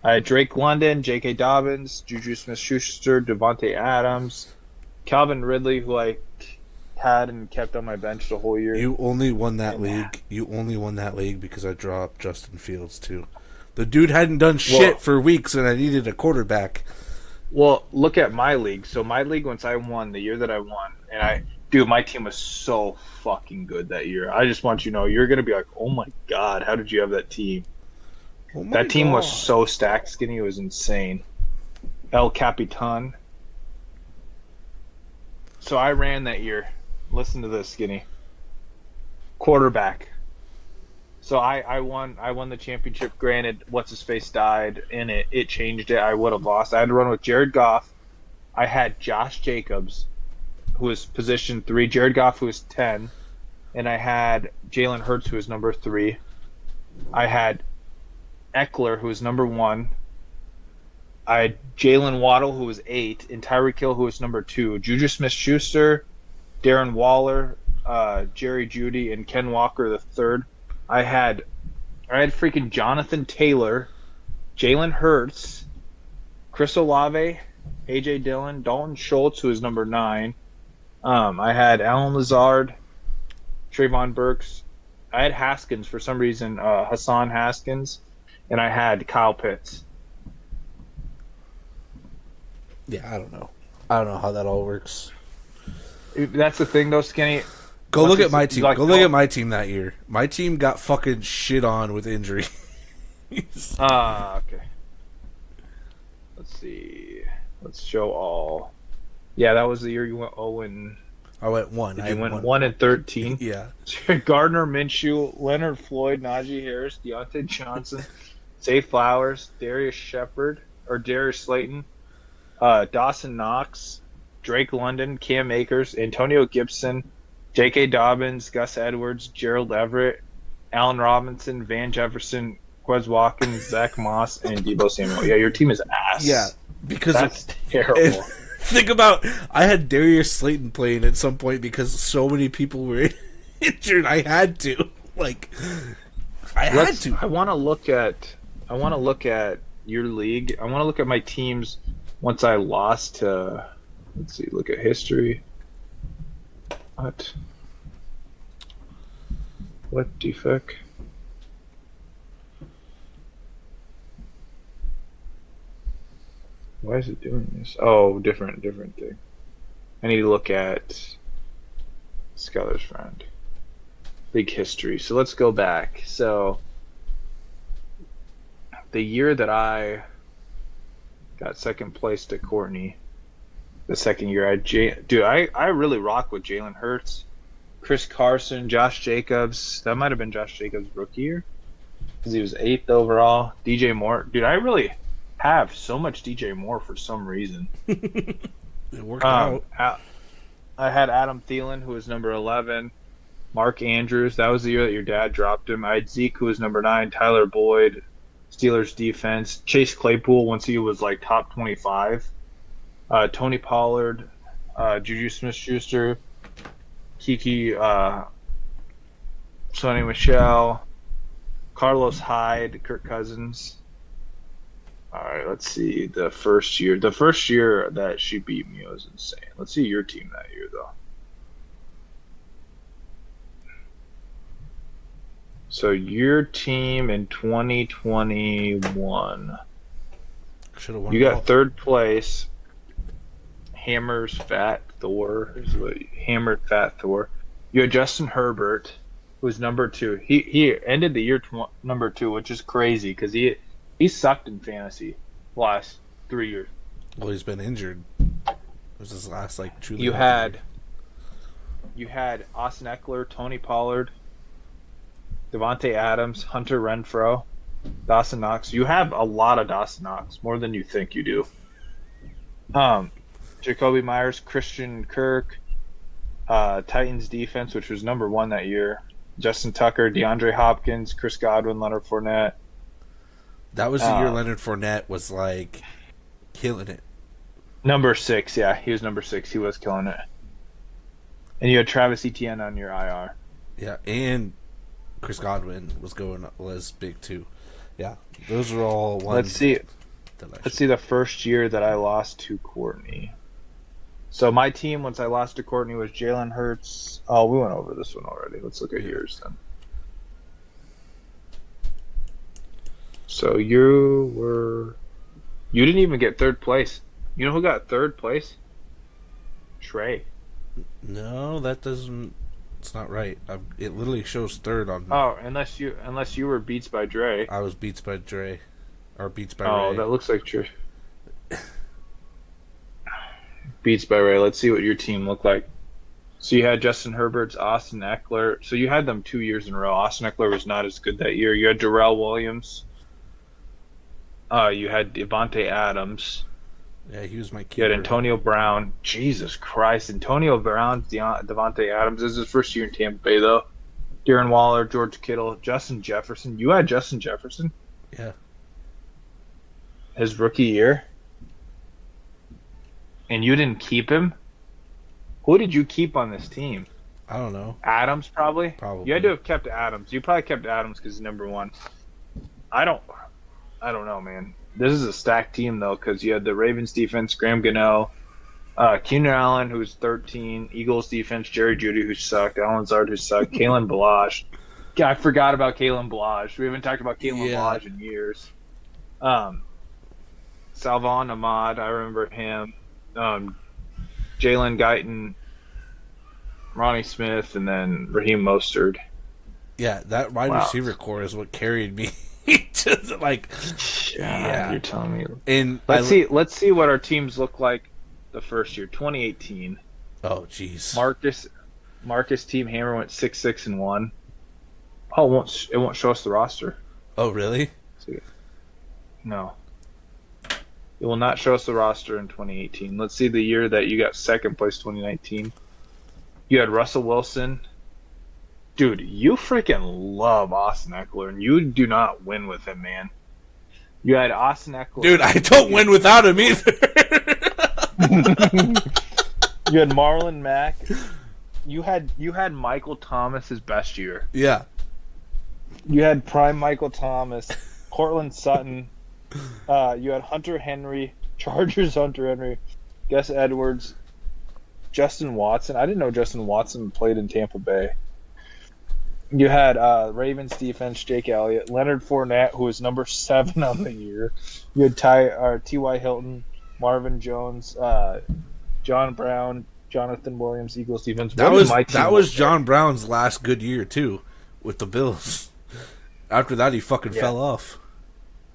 I had Drake London, J.K. Dobbins, Juju Smith-Schuster, Devontae Adams, Calvin Ridley, who I had and kept on my bench the whole year. You only won that league. You only won that league because I dropped Justin Fields too. The dude hadn't done shit for weeks, and I needed a quarterback. Well, look at my league. So my league, once I won, the year that I won, and my team was so fucking good that year. I just want you to know, you're going to be like, oh my God, how did you have that team? That team was so stacked, Skinny. It was insane. El Capitan. So I ran that year. Listen to this, Skinny. Quarterback. So I won the championship. Granted, what's his face died, and it changed it. I would have lost. I had to run with Jared Goff. I had Josh Jacobs, who was position 3. Jared Goff, who was 10, and I had Jalen Hurts, who was number 3. I had Eckler, who was number 1. I had Jalen Waddle, who was 8, and Tyreek Hill, who was number 2. Juju Smith-Schuster, Darren Waller, Jerry Jeudy, and Ken Walker the third. I had freaking Jonathan Taylor, Jalen Hurts, Chris Olave, AJ Dillon, Dalton Schultz, who is number 9. I had Alan Lazard, Trayvon Burks. I had Haskins for some reason, Hassan Haskins, and I had Kyle Pitts. Yeah, I don't know. I don't know how that all works. That's the thing, though, Skinny. Go Once look at it's- my team. like, Go look at my team that year. My team got fucking shit on with injury. Okay. Let's see. Let's show all. Yeah, that was the year you went 0 and I went 1. did I you went win 1 and 13. Yeah. Gardner Minshew, Leonard Floyd, Najee Harris, Deontay Johnson, Zay Flowers, Darius Slayton, Dawson Knox, Drake London, Cam Akers, Antonio Gibson, J.K. Dobbins, Gus Edwards, Gerald Everett, Allen Robinson, Van Jefferson, Quez Watkins, Zach Moss, and Debo Samuel. Yeah, your team is ass. Yeah, because That's terrible. think about, I had Darius Slayton playing at some point because so many people were injured. I had to, I want to look at your league. I want to look at my teams once I lost to. Let's see. Look at history. What defect? Why is it doing this? Oh, different thing. I need to look at Skylar's friend. Big history. So let's go back. So the year that I got second place to Courtney, the second year I really rock with Jalen Hurts, Chris Carson, Josh Jacobs. That might have been Josh Jacobs' rookie year because he was 8th overall. DJ Moore. Dude, I really have so much DJ Moore for some reason. It worked out. I had Adam Thielen, who was number 11. Mark Andrews, that was the year that your dad dropped him. I had Zeke, who was number 9. Tyler Boyd, Steelers defense. Chase Claypool, once he was like top 25. Tony Pollard, Juju Smith-Schuster, Kiki, Sonny Michel, Carlos Hyde, Kirk Cousins. All right, let's see. The first year that she beat me was insane. Let's see your team that year, though. So your team in 2021, Should have won. you got third place. Hammered Fat Thor. You had Justin Herbert, who was number 2. He ended the year number 2, which is crazy because he sucked in fantasy the last 3 years. Well, he's been injured. It was his last truly. You had Austin Eckler, Tony Pollard, Devontae Adams, Hunter Renfrow, Dawson Knox. You have a lot of Dawson Knox, more than you think you do. Jacoby Myers, Christian Kirk, Titans defense, which was number 1 that year. Justin Tucker, DeAndre Hopkins, Chris Godwin, Leonard Fournette. That was the year Leonard Fournette was killing it. Number 6, yeah, he was number 6. He was killing it. And you had Travis Etienne on your IR. Yeah, and Chris Godwin was big too. Yeah, those are all ones. Let's see the first year that I lost to Courtney. So my team, once I lost to Courtney, was Jalen Hurts. Oh, we went over this one already. Let's look at yours then. So you didn't even get third place. You know who got third place? Trey. No, that doesn't. It's not right. It literally shows third on. Oh, unless you were Beats by Dre. I was Beats by Dre, or Beats by Oh, Ray. that looks like Trey. Beats by Ray. Let's see what your team looked like. So you had Justin Herbert's, Austin Eckler. So you had them 2 years in a row. Austin Eckler was not as good that year. You had Darrell Williams. You had Devontae Adams. Yeah, he was my keeper. You had Antonio Brown. Jesus Christ. Antonio Brown, Devontae Adams. This is his first year in Tampa Bay, though. Darren Waller, George Kittle, Justin Jefferson. You had Justin Jefferson? Yeah. His rookie year? And you didn't keep him? Who did you keep on this team? I don't know. Adams, probably? Probably. You had to have kept Adams. You probably kept Adams because he's number 1. I don't know, man. This is a stacked team, though, because you had the Ravens defense, Graham Gano, Keenan Allen, who was 13, Eagles defense, Jerry Jeudy, who sucked, Alan Zard, who sucked, Kalen Balazs. God, I forgot about Kalen Balazs. We haven't talked about Kalen Balazs in years. Salvon Ahmad, I remember him. Jalen Guyton, Ronnie Smith, and then Raheem Mostert. Yeah, that wide Wow. receiver core is what carried me to like. Yeah. You're telling me. And Let's see what our teams look like the first year, 2018. Oh, jeez. Marcus Team Hammer went 6-6-1. Oh, it won't show us the roster. Oh, really? No. It will not show us the roster in 2018. Let's see the year that you got second place, 2019. You had Russell Wilson. Dude, you freaking love Austin Eckler, and you do not win with him, man. You had Austin Eckler. Dude, I don't win without him either. You had Marlon Mack. You had Michael Thomas's best year. Yeah. You had prime Michael Thomas, Cortland Sutton. You had Hunter Henry, Chargers Hunter Henry, Gus Edwards, Justin Watson. I didn't know Justin Watson played in Tampa Bay. You had Ravens defense, Jake Elliott, Leonard Fournette, who was number 7 on the year. You had T.Y. Hilton, Marvin Jones, John Brown, Jonathan Williams, Eagles defense. That was John Brown's last good year too, with the Bills. After that, he fucking fell off.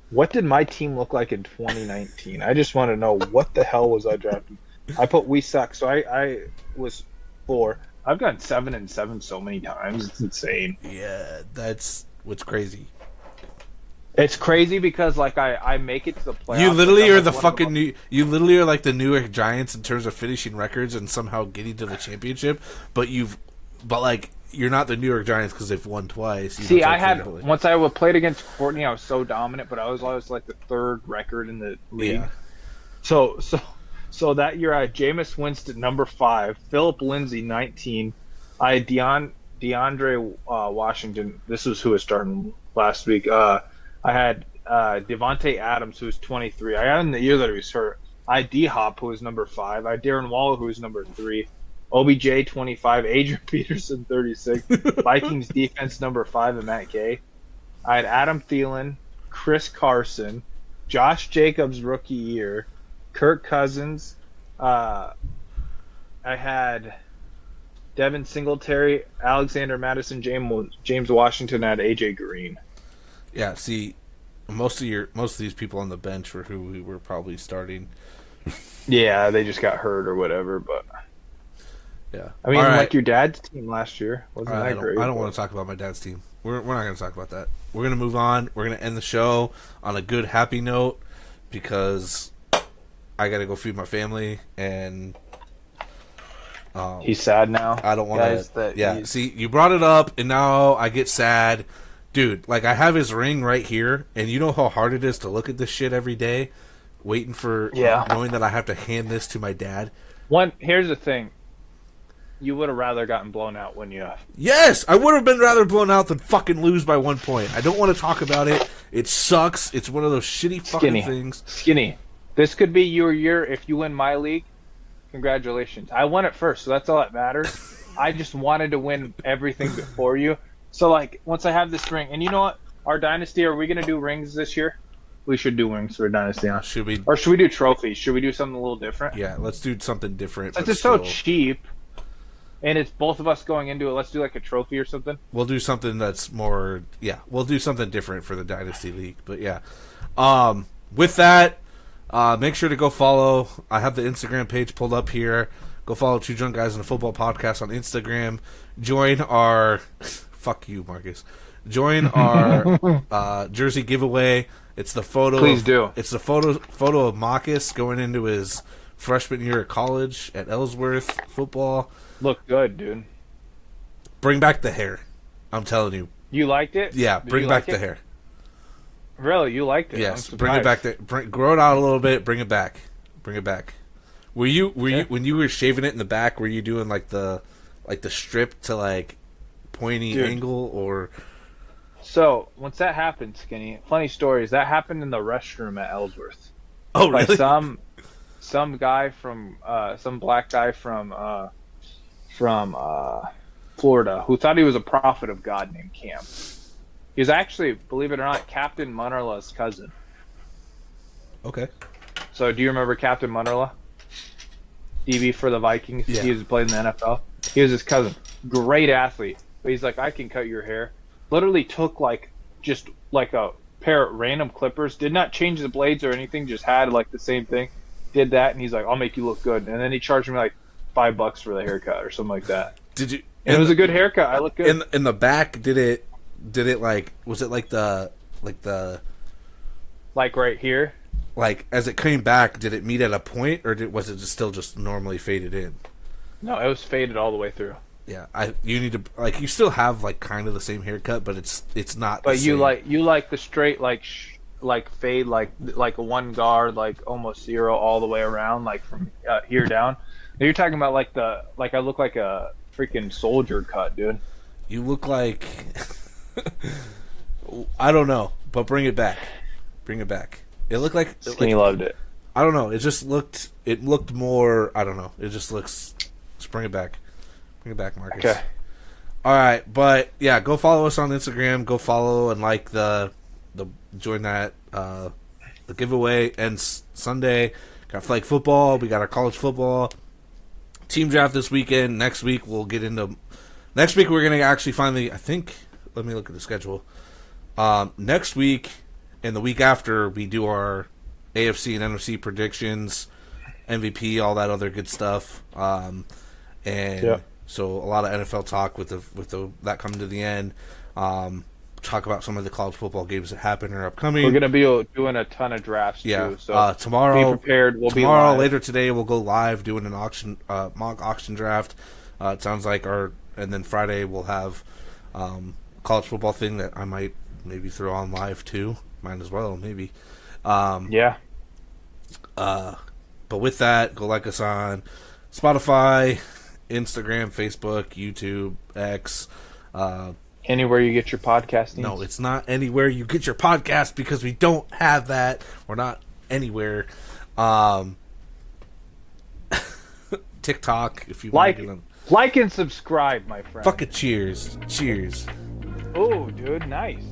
What did my team look like in 2019? I just want to know what the hell was I drafting. I put we suck, so I was 4. I've gone 7-7 so many times. It's insane. Yeah, that's what's crazy. It's crazy because like I make it to the playoffs. You literally are like the fucking new. You literally are like the New York Giants in terms of finishing records and somehow getting to the championship. But you're not the New York Giants because they've won twice. See, I had once I played against Courtney, I was so dominant, but I was always like the 3rd record in the league. Yeah. So that year I had Jameis Winston number 5, Philip Lindsay 19, I had DeAndre Washington. This was who was starting last week. I had Devontae Adams, who was 23. I had him the year that he was hurt. I had D-Hop, who was number 5. I had Darren Waller, who was number 3. OBJ 25, Adrian Peterson 36, Vikings defense number 5, and Matt Gay. I had Adam Thielen, Chris Carson, Josh Jacobs rookie year, Kirk Cousins. I had Devin Singletary, Alexander Madison, James Washington. I had AJ Green. Yeah, see, most of these people on the bench were who we were probably starting. Yeah, they just got hurt or whatever, but. Yeah, I mean, like your dad's team last year wasn't that great? I don't want to talk about my dad's team. We're not going to talk about that. We're going to move on. We're going to end the show on a good, happy note because I got to go feed my family and. He's sad now. I don't want to. Yeah, see, you brought it up, and now I get sad, dude. Like I have his ring right here, and you know how hard it is to look at this shit every day, waiting for knowing that I have to hand this to my dad. Here's the thing. You would have rather gotten blown out, wouldn't you? Yes, I would have been rather blown out than fucking lose by 1 point. I don't want to talk about it. It sucks. It's one of those shitty fucking things. Skinny. This could be your year if you win my league. Congratulations. I won it first, so that's all that matters. I just wanted to win everything before you. So, like, once I have this ring, and you know what? Our Dynasty, are we going to do rings this year? We should do rings for Dynasty, huh? Should we? Or should we do trophies? Should we do something a little different? Yeah, let's do something different. Since it's so cheap. And it's both of us going into it. Let's do like a trophy or something. We'll do something that's more. Yeah, we'll do something different for the Dynasty League. But yeah, with that, make sure to go follow. I have the Instagram page pulled up here. Go follow Two Drunk Guys in a Football Podcast on Instagram. Join our. Fuck you, Marcus. Join our jersey giveaway. It's the photo. Please do. It's the photo of Marcus going into his freshman year at college at Ellsworth football. Look good, dude. Bring back the hair. I'm telling you. You liked it? Yeah, bring back the hair. Really, you liked it? Yes, bring it back. Grow it out a little bit. Bring it back. Bring it back. Were you when you were shaving it in the back? Were you doing like the strip to like pointy angle or? So once that happened, Skinny. Funny stories. That happened in the restroom at Ellsworth. Oh, really? By some guy from some black guy from Florida who thought he was a prophet of God named Cam. He was actually, believe it or not, Captain Munnerla's cousin. Okay. So do you remember Captain Munnerla? DB for the Vikings. Yeah. He was playing in the NFL. He was his cousin. Great athlete. But he's like, I can cut your hair. Literally took just a pair of random clippers. Did not change the blades or anything. Just had like the same thing. Did that, and he's like, I'll make you look good. And then he charged me like $5 for the haircut or something like that. Did you? And it was a good haircut. I look good. In the back, did it like, was it like the like right here. like as it came back, did it meet at a point, or was it still just normally faded in? No, it was faded all the way through. Yeah, you need to like, you still have like kind of the same haircut, but it's not. But the you same. like the straight like fade like a one guard like almost zero all the way around like from here down. Now you're talking about like I look like a freaking soldier cut, dude. You look like I don't know, but bring it back. Bring it back. It looked like Skinny loved it. I don't know. It just looked. It looked more. I don't know. It just looks. Just bring it back. Bring it back, Marcus. Okay. All right, but yeah, go follow us on Instagram. Go follow and like the join that the giveaway ends Sunday. Got flag football. We got our college football team draft this weekend. Next week we'll get into. Next week we're gonna actually finally. I think. Let me look at the schedule. Next week and the week after we do our AFC and NFC predictions, MVP, all that other good stuff. And Yeah. so a lot of NFL talk with the that coming to the end. Talk about some of the college football games that happen or upcoming. We're gonna be doing a ton of drafts Yeah. too. So Tomorrow, be prepared. We'll tomorrow, be live. later today, we'll go live doing an auction, mock auction draft. It sounds like and then Friday we'll have college football thing that I might maybe throw on live too. Might as well, maybe. Yeah. But with that, go like us on Spotify, Instagram, Facebook, YouTube, X. Anywhere you get your podcasting. No, it's not anywhere you get your podcast because we don't have that. We're not anywhere. TikTok, if you want to get them. Like and subscribe, my friend. Fucking cheers. Cheers. Oh, dude, nice.